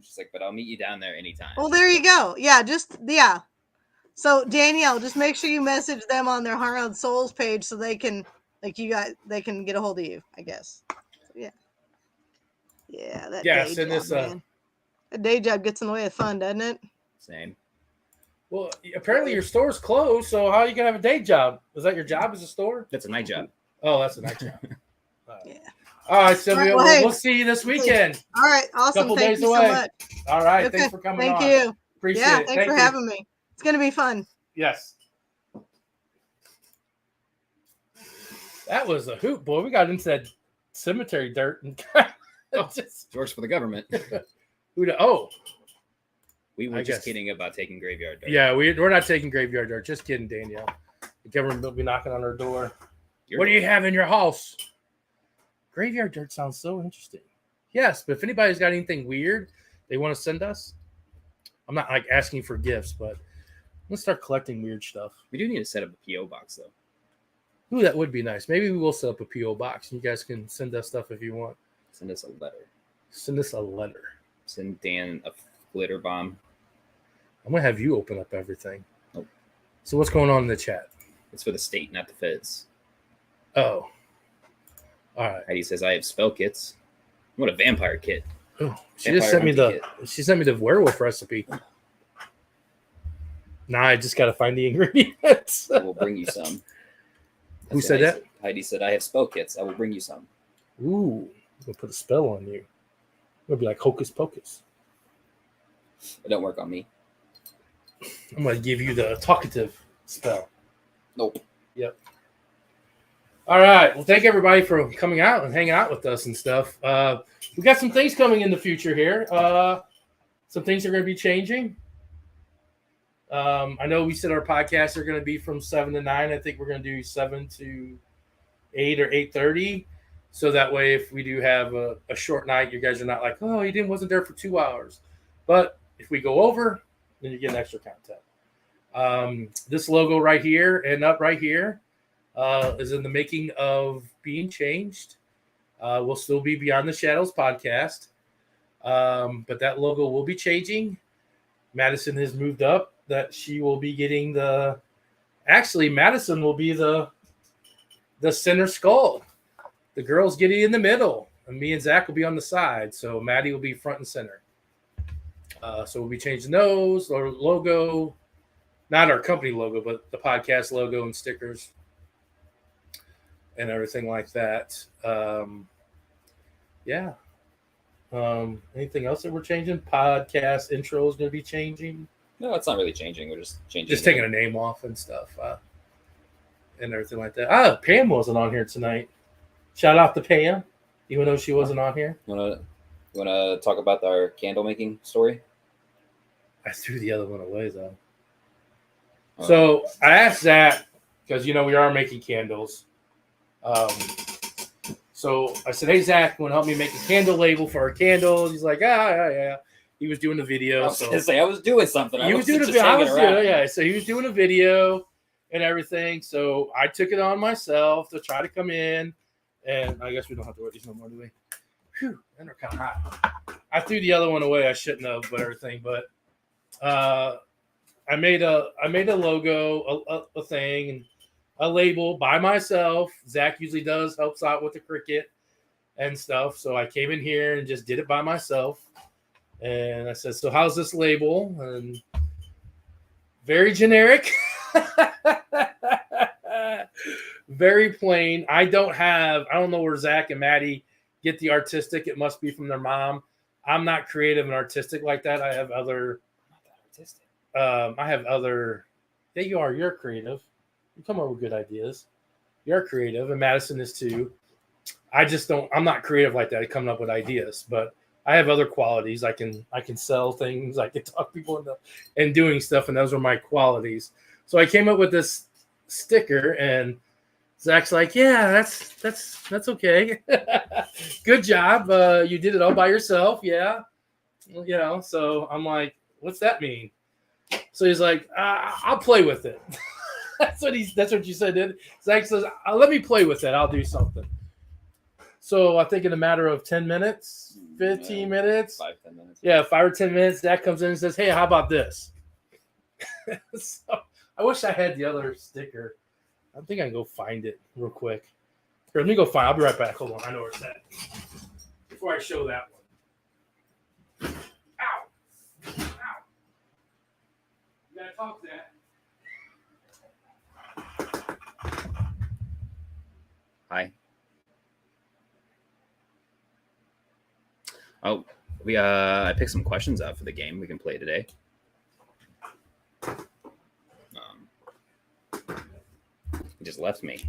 She's like, but I'll meet you down there anytime. Well, there you go. Yeah. So Danielle, just make sure you message them on their Heart on Souls page so they can they can get a hold of you, I guess. So, yeah. Yeah, that Yeah, day send job, this, man. A day job gets in the way of fun, doesn't it? Same. Well, apparently your store's closed, so how are you gonna have a day job? Is that your job as a store? That's a night job. Oh, that's a night job. Yeah. All right, Sylvia. Well, hey, we'll see you this weekend. All right. Awesome. Couple Thank days you away. so much. All right. Okay. Thanks for coming Thank on. you. Appreciate Yeah. it. Thanks for having me. It's going to be fun. Yes. That was a hoot, boy. We got into that cemetery dirt and It works for the government. we We I were just guess. kidding about taking graveyard dirt. yeah, we're not taking graveyard dirt. Just kidding, Danielle. The government will be knocking on our door. What do you have in your house? Graveyard dirt sounds so interesting. Yes, but if anybody's got anything weird they want to send us, I'm not like asking for gifts, but let's start collecting weird stuff. We do need to set up a PO box though. Ooh, that would be nice. Maybe we will set up a PO box. You guys can send us stuff if you want. Send us a letter. Send us a letter. Send Dan a glitter bomb. I'm gonna have you open up everything. Nope. So what's going on in the chat? It's for the state, not the feds. Oh, all right. Heidi says I have spell kits. What a vampire kit. Oh, she Vampire just sent me hunting she sent me the werewolf recipe. Nah, I just gotta find the ingredients. I will bring you some. Who said that? Heidi said I have spell kits. I will bring you some. Ooh, I'm gonna put a spell on you. It'll be like hocus pocus. It don't work on me. I'm gonna give you the talkative spell. Nope. Yep. All right. Well, thank everybody for coming out and hanging out with us and stuff. We got some things coming in the future here. Some things are going to be changing. I know we said our podcasts are going to be from 7 to 9. I think we're going to do 7 to 8 or 8:30. So that way, if we do have a short night, you guys are not like, oh, he wasn't there for 2 hours. But if we go over, then you get an extra content. This logo right here and up right here is in the making of being changed. We'll still be Beyond the Shadowz podcast, but that logo will be changing. Madison has moved up that she will be getting Madison will be the center skull. The girls getting in the middle, and me and Zach will be on the side. So Maddie will be front and center. So we'll be changing those, our logo, not our company logo, but the podcast logo and stickers and everything like that. Anything else that we're changing? Podcast intro is going to be changing. No, it's not really changing. We're just changing. Just taking a name off and stuff and everything like that. Pam wasn't on here tonight. Shout out to Pam, even though she wasn't on here. You wanna talk about our candle making story? I threw the other one away though. So I asked Zach because we are making candles. So I said, "Hey Zach, want to help me make a candle label for our candles?" He's like, yeah. He was doing the video. I was doing something. He was doing a video. So he was doing a video and everything. So I took it on myself to try to come in, and I guess we don't have to wear these no more, do we? Whew, and they're kind of hot. I threw the other one away. I shouldn't have, but everything. But I made a logo, a thing, and a label by myself. Zach usually helps out with the Cricut and stuff. So I came in here and just did it by myself. And I said, so how's this label? And very generic. Very plain. I don't know where Zach and Maddie get the artistic. It must be from their mom. I'm not creative and artistic like that. I have other. I'm not that artistic. Yeah, you are. You're creative. You come up with good ideas. You're creative, and Madison is too. I'm not creative like that. I come up with ideas, but I have other qualities. I can sell things. I can talk people into doing stuff, and those are my qualities. So I came up with this sticker, and Zach's like, "Yeah, that's okay. Good job. You did it all by yourself. Yeah, So I'm like, what's that mean? So he's like, I'll play with it. That's what you said. Did Zach says, let me play with it. I'll do something. So I think in a matter of 10 minutes, 15 minutes, 5-10 minutes. Yeah, 5 or 10 minutes, Zach comes in and says, hey, how about this? So I wish I had the other sticker. I think I can go find it real quick. Here, let me go find it. I'll be right back. Hold on. I know where it's at. Before I show that one. Ow. You gotta talk to that. Hi. Oh, I picked some questions out for the game we can play today. He just left me.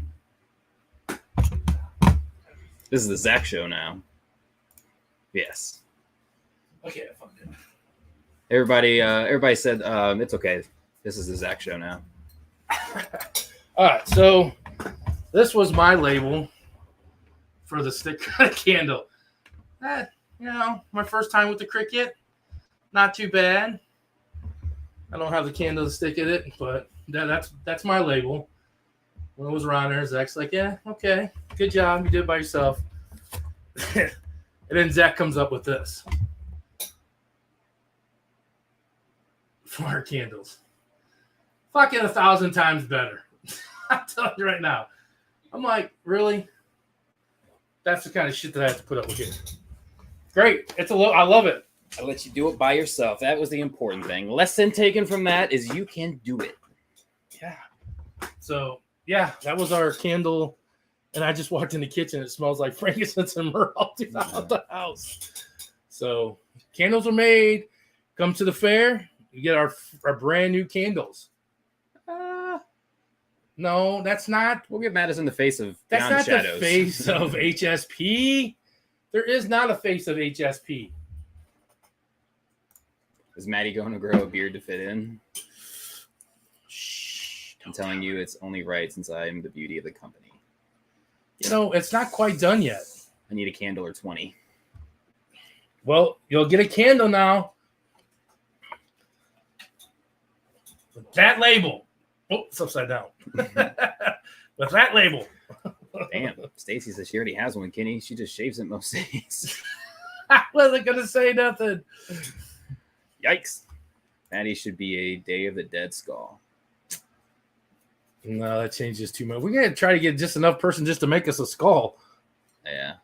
This is the Zach show now. Yes. Okay, fuck it. Everybody said it's okay. This is the Zach show now. All right, so this was my label for the sticker candle. My first time with the Cricut, not too bad. I don't have the candle to stick in it, but that's my label. When it was around there, Zach's like, yeah, okay, good job, you did it by yourself. And then Zach comes up with this for our candles. Fucking 1,000 times better. I'm telling you right now. I'm like, really? That's the kind of shit that I have to put up with here. Great. I love it. I let you do it by yourself. That was the important thing. Lesson taken from that is you can do it. Yeah. So, yeah, that was our candle. And I just walked in the kitchen. It smells like frankincense and myrrh all throughout the house. So, candles are made. Come to the fair. You get our brand new candles. No, that's not. We'll get Madison in the face of That's Beyond not Shadows. the face of HSP. There is not a face of HSP. Is Maddie going to grow a beard to fit in? Shh. I'm telling you, it's only right since I am the beauty of the company. It's not quite done yet. I need a candle or 20. Well, you'll get a candle now. With that label. Oh, it's upside down. With that label. Damn, Stacy says she already has one, Kenny. She just shaves it most days. I wasn't going to say nothing. Yikes. Maddie should be a Day of the Dead skull. No, that changes too much. We're going to try to get just enough person just to make us a skull. Yeah.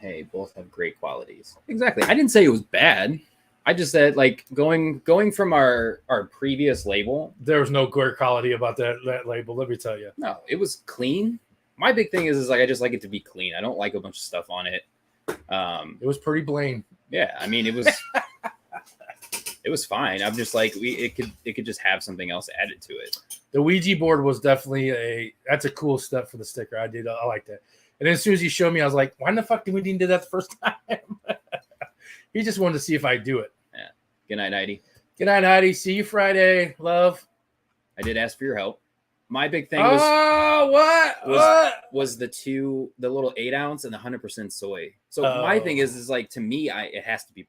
Hey, both have great qualities. Exactly. I didn't say it was bad. I just said, like, going from our previous label. There was no great quality about that label, let me tell you. No, it was clean. My big thing is like I just like it to be clean. I don't like a bunch of stuff on it. It was pretty plain. Yeah, I mean, it was it was fine. I'm just like it could just have something else added to it. The Ouija board was definitely that's a cool step for the sticker. I like that. And then as soon as you showed me, I was like, why in the fuck did we need to do that the first time? He just wanted to see if I do it. Yeah. Good night, Heidi. Good night, Heidi. See you Friday. Love. I did ask for your help. My big thing was was the little 8-ounce and the 100% soy. So my thing is like, to me, it has to be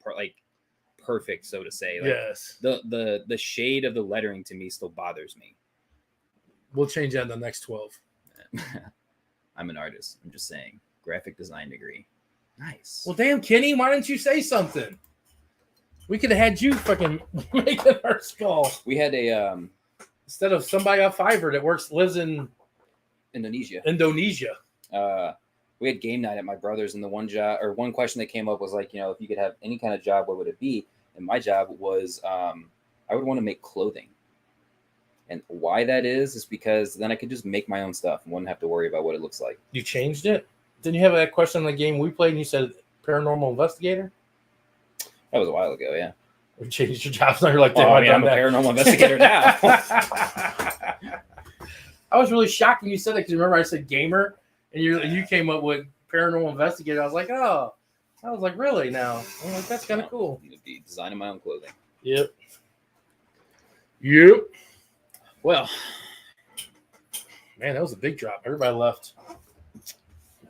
perfect, so to say. Like, yes. The shade of the lettering to me still bothers me. We'll change that in the next 12. I'm an artist. I'm just saying. Graphic design degree. Nice. Well, damn, Kenny, why didn't you say something? We could have had you fucking making our skull. We had a instead of somebody off Fiverr that lives in Indonesia. We had game night at my brother's, and the one question that came up was like, if you could have any kind of job, what would it be? And my job was I would want to make clothing. And why that is because then I could just make my own stuff and wouldn't have to worry about what it looks like. You changed it? Didn't you have that question in the game we played and you said paranormal investigator? That was a while ago, yeah. We changed your job. Now you're like, I'm a paranormal investigator now. I was really shocked when you said that because remember I said gamer and you came up with paranormal investigator. I was like, oh. I was like, really now? I'm like, that's kind of cool. I'm going to be designing my own clothing. Yep. Well, man, that was a big drop. Everybody left.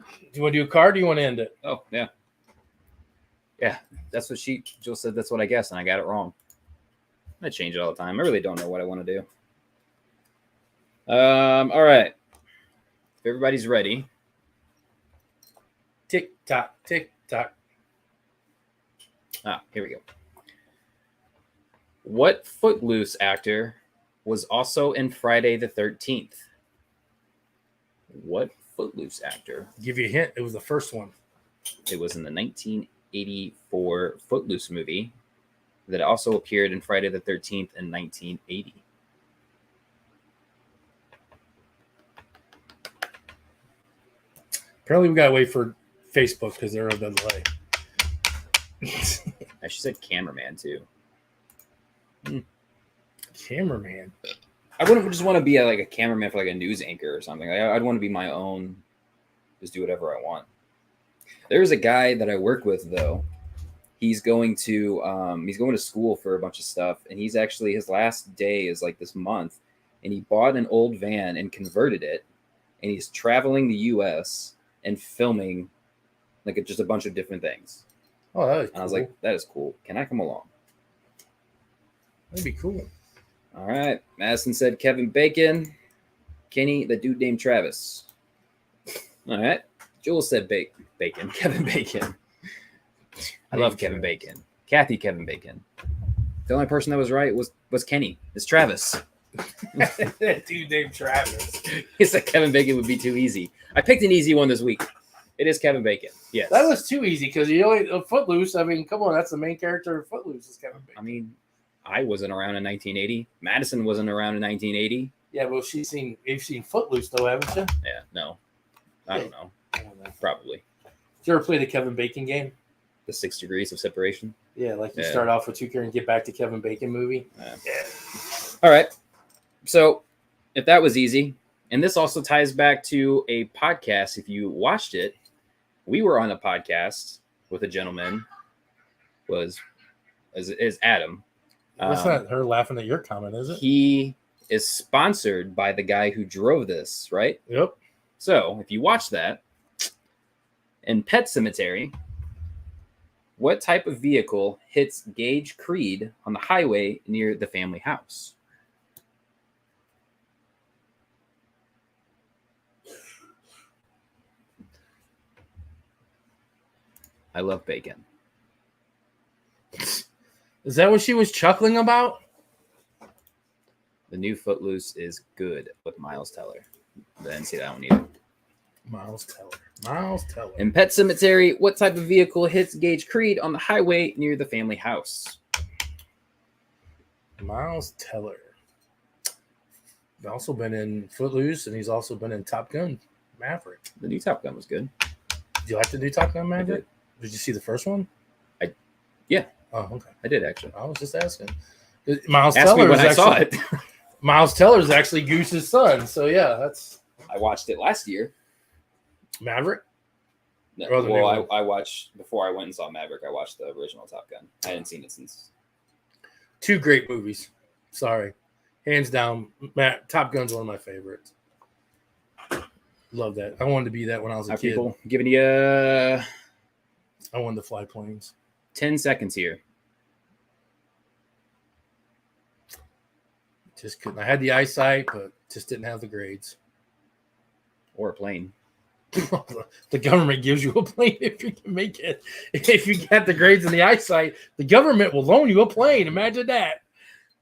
Do you want to do a card or do you want to end it? Oh, yeah. Yeah, that's what Jill said. That's what I guessed, and I got it wrong. I change it all the time. I really don't know what I want to do. All right. If everybody's ready. Tick tock, tick tock. Here we go. What Footloose actor was also in Friday the 13th? What Footloose actor? Give you a hint. It was the first one. It was in the 1984 Footloose movie that also appeared in Friday the 13th in 1980. Apparently, we got to wait for Facebook because they're a delay. She said cameraman too. Cameraman. I wouldn't just want to be like a cameraman for like a news anchor or something. I'd want to be my own, just do whatever I want. There's a guy that I work with though. He's going to school for a bunch of stuff, and he's actually his last day is like this month, and he bought an old van and converted it, and he's traveling the U.S. and filming like just a bunch of different things. Oh, that is cool. And I was like, that is cool. Can I come along? That'd be cool. All right. Madison said Kevin Bacon. Kenny, the dude named Travis. All right. Jules said Bacon. Kevin Bacon. I love Kevin Bacon. Kathy Kevin Bacon. The only person that was right was Kenny. It's Travis. Dude named Travis. He said Kevin Bacon would be too easy. I picked an easy one this week. It is Kevin Bacon. Yes. That was too easy because Footloose. I mean, come on, that's the main character of Footloose is Kevin Bacon. I mean, I wasn't around in 1980. Madison wasn't around in 1980. Yeah, well, you've seen Footloose though, haven't you? Yeah, no. I don't know. Probably. Did you ever play the Kevin Bacon game? The 6 Degrees of Separation. Yeah, like you start off with Tucker and get back to Kevin Bacon movie. Yeah. All right. So if that was easy, and this also ties back to a podcast. If you watched it, we were on a podcast with a gentleman. Is Adam. That's not her laughing at your comment, is it? He is sponsored by the guy who drove this, right? Yep. So if you watch that, in Pet Cemetery, what type of vehicle hits Gage Creed on the highway near the family house? I love bacon. Is that what she was chuckling about? The new Footloose is good with Miles Teller. I didn't see that one either. Miles Teller. In Pet Cemetery, what type of vehicle hits Gage Creed on the highway near the family house? Miles Teller. He's also been in Footloose, and he's also been in Top Gun Maverick. The new Top Gun was good. Did you like the new Top Gun Maverick? Did you see the first one? Yeah. Oh, okay. I did actually. I was just asking. Miles Ask Teller me when I saw actually, it. Miles Teller is actually Goose's son. So yeah, that's I watched it last year. Maverick. No, Or the new well, one? I watched before I went and saw Maverick. I watched the original Top Gun. I hadn't seen it since. Two great movies. Sorry, hands down. Top Gun's one of my favorites. Love that. I wanted to be that when I was a Are kid. people giving you I wanted to fly planes. 10 seconds here. Just couldn't. I had the eyesight, but just didn't have the grades. Or a plane. The government gives you a plane if you can make it. If you got the grades and the eyesight, the government will loan you a plane. Imagine that.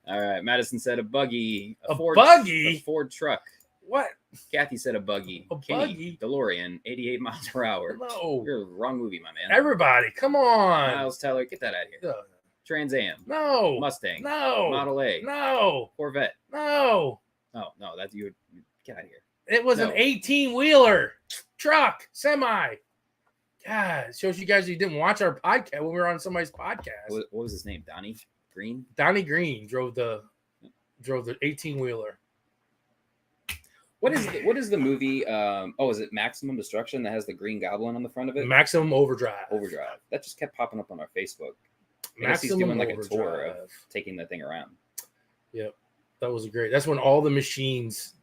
All right. Madison said a buggy. A Ford, buggy? A Ford truck. What? Kathy said a buggy. A Kenny, buggy? DeLorean, 88 miles per hour. No. You're wrong movie, my man. Everybody, come on. Miles Teller, get that out of here. No. Trans Am. No. Mustang. No. Model A. No. Corvette. No. Oh, no. That's you. Get out of here. It was an 18-wheeler truck, semi. God, it shows you guys you didn't watch our podcast when we were on somebody's podcast. What was his name? Donnie Green? Donnie Green drove the 18-wheeler. What is the movie? Is it Maximum Destruction that has the Green Goblin on the front of it? Maximum Overdrive. Overdrive. That just kept popping up on our Facebook. I guess Maximum he's doing like Overdrive. a tour of taking the thing around. Yep. That was great. That's when all the machines,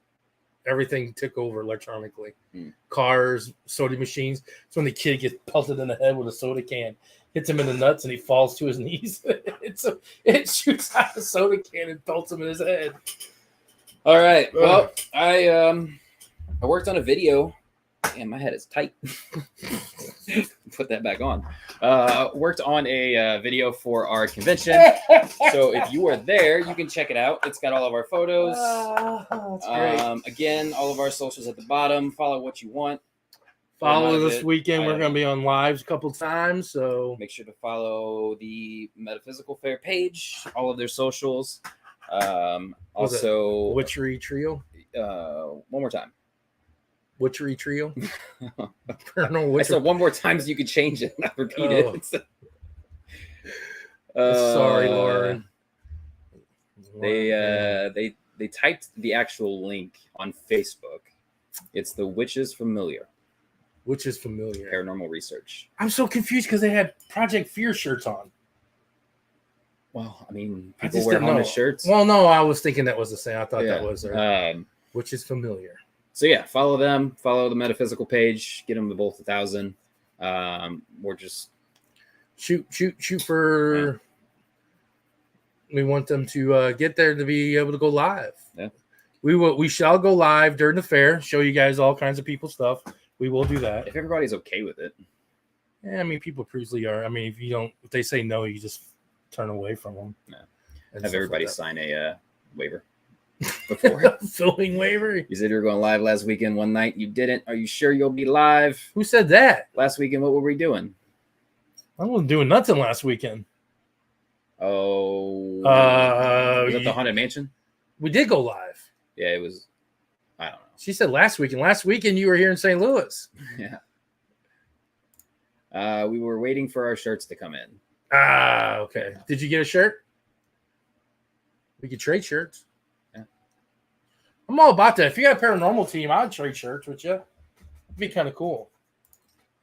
everything took over electronically. Cars, soda machines. It's when the kid gets pelted in the head with a soda can, hits him in the nuts, and he falls to his knees. It shoots out a soda can and pelts him in his head. All right. Well, I worked on a video. Damn, my head is tight. Put that back on. Worked on a video for our convention. So if you are there, you can check it out. It's got all of our photos. That's great. Again, all of our socials at the bottom. Follow what you want. Follow None of this it. weekend. We're going to be on lives a couple times. So Make sure to follow the Metaphysical Fair page, all of their socials. Also, Witchery Trio. one more time. Witchery Trio. Paranormal I Witchery. said one more time so you could change it, not repeat Oh. it. Sorry, Lauren. They typed the actual link on Facebook. It's the Witches Familiar Which is familiar. Paranormal Research. I'm so confused because they had Project Fear shirts on. Well, I mean, I people just wear didn't know. haunted shirts. Well, no, I was thinking that was the same. I thought Yeah. that was there. Which is familiar. So yeah, follow them. Follow the Metaphysical page. Get them to both 1,000. We're just Shoot for. Yeah. We want them to get there to be able to go live. Yeah. We shall go live during the fair. Show you guys all kinds of people stuff. We will do that. if everybody's okay with it. Yeah, I mean, people usually are. I mean, if they say no, you just turn away from them. Yeah. And Have stuff everybody like sign a waiver that. before. Filling waiver. You said you were going live last weekend one night. You didn't. Are you sure you'll be live Who said that? last weekend? What were we doing? I wasn't doing nothing last weekend. Oh, was it the Haunted Mansion? We did go live. Yeah, it was. I don't know. She said last weekend. Last weekend you were here in St. Louis. Yeah. We were waiting for our shirts to come in. Ah, okay. Did you get a shirt? We could trade shirts. Yeah. I'm all about that. If you got a paranormal team, I'd trade shirts with you. It'd be kind of cool.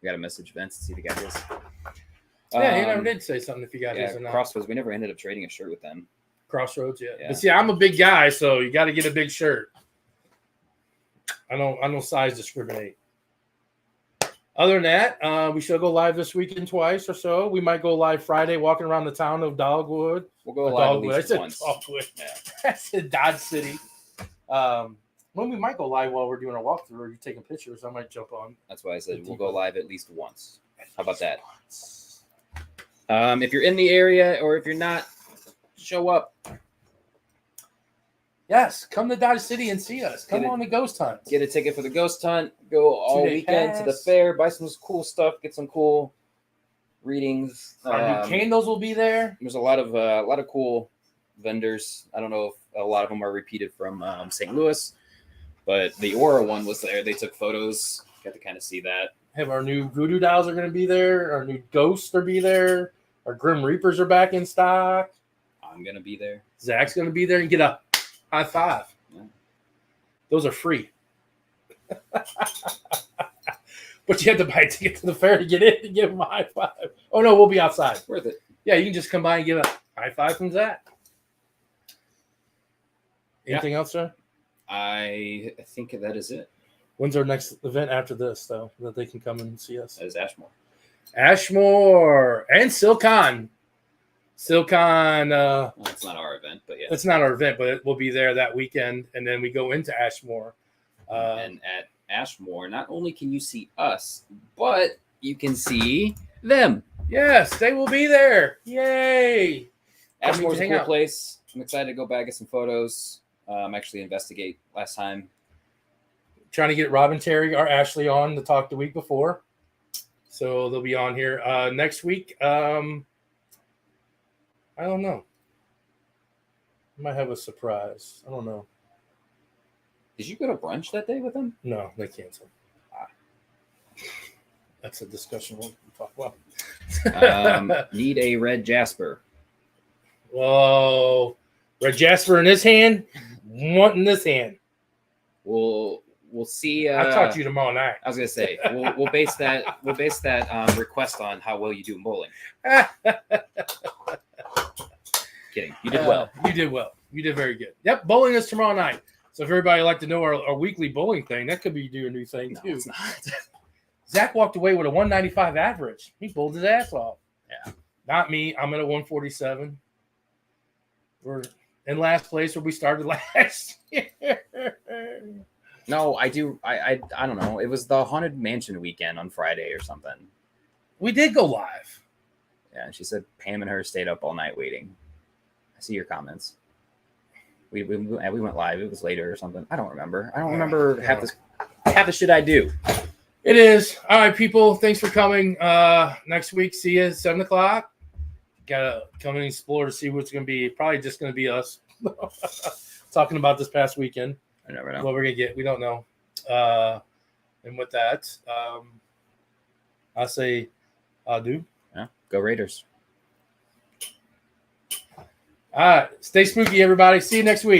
We got to message Vince to see if he got his. Yeah, you never did say something if you got his or not. Crossroads. We never ended up trading a shirt with them. Crossroads, yeah. Yeah. But see, I'm a big guy, so you got to get a big shirt. I don't size discriminate. Other than that, we shall go live this weekend twice or so. We might go live Friday, walking around the town of Dogwood. We'll go live at Dogwood. I least said once. Dogwood. Yeah. I said Dodge City. When we might go live while we're doing a walkthrough or you taking pictures, I might jump on. That's why I said we'll go live at least once. How about that? If you're in the area or if you're not, show up. Yes, come to Dodge City and see us. Come on the ghost hunt. Get a ticket for the ghost hunt. Go all 2-day weekend to the pass. fair. Buy some cool stuff. Get some cool readings. Our new candles will be there. There's a lot of cool vendors. I don't know if a lot of them are repeated from St. Louis, but the Aura one was there. They took photos. Got to kind of see that. Have our new voodoo dolls are going to be there. Our new ghosts are be there. Our Grim Reapers are back in stock. I'm gonna be there. Zach's going to be there and get a high five. Yeah. Those are free. But you have to buy a ticket to the fair to get in and give him a high five. Oh, no, we'll be outside. Worth it. Yeah, you can just come by and give a high five from Zach. Anything else, sir? I think that is it. When's our next event after this, though, that they can come and see us? That is Ashmore. Ashmore and Silcon. Silcon, Well, it's not our event, but yeah. it's not our event, but it will be there that weekend, and then we go into Ashmore. And at Ashmore, not only can you see us, but you can see them. Yes, they will be there. Yay! Ashmore's a hang cool out. place. I'm excited to go back, get some photos. Actually investigate last time. Trying to get Robin Terry or Ashley on to talk the week before. So they'll be on here next week. I don't know. I might have a surprise. I don't know. Did you go to brunch that day with them? No, they canceled. That's a discussion we'll talk about. Need a red Jasper. Whoa. Red Jasper in this hand, one in this hand. We'll see. I'll talk to you tomorrow night. I was gonna say we'll base that request on how well you do in bowling. Kidding. You did well. You did well. You did very good. Yep, bowling is tomorrow night. So if everybody would like to know our weekly bowling thing, that could be doing a new thing No, too. it's not. Zach walked away with a 195 average. He bowled his ass off. Yeah. Not me. I'm at a 147. We're in last place where we started last year. No, I do. I don't know. It was the Haunted Mansion weekend on Friday or something. We did go live. Yeah, and she said Pam and her stayed up all night waiting. I see your comments. We went live. It was later or something. I don't remember. I don't remember half the shit I do. It is. All right, people. Thanks for coming. Next week, see you at 7 o'clock. Gotta come and explore to see what's gonna be. Probably just gonna be us talking about this past weekend. I never know. What we're gonna get, we don't know. And with that, I say adieu. Yeah, go Raiders. All right. Stay spooky, everybody. See you next week.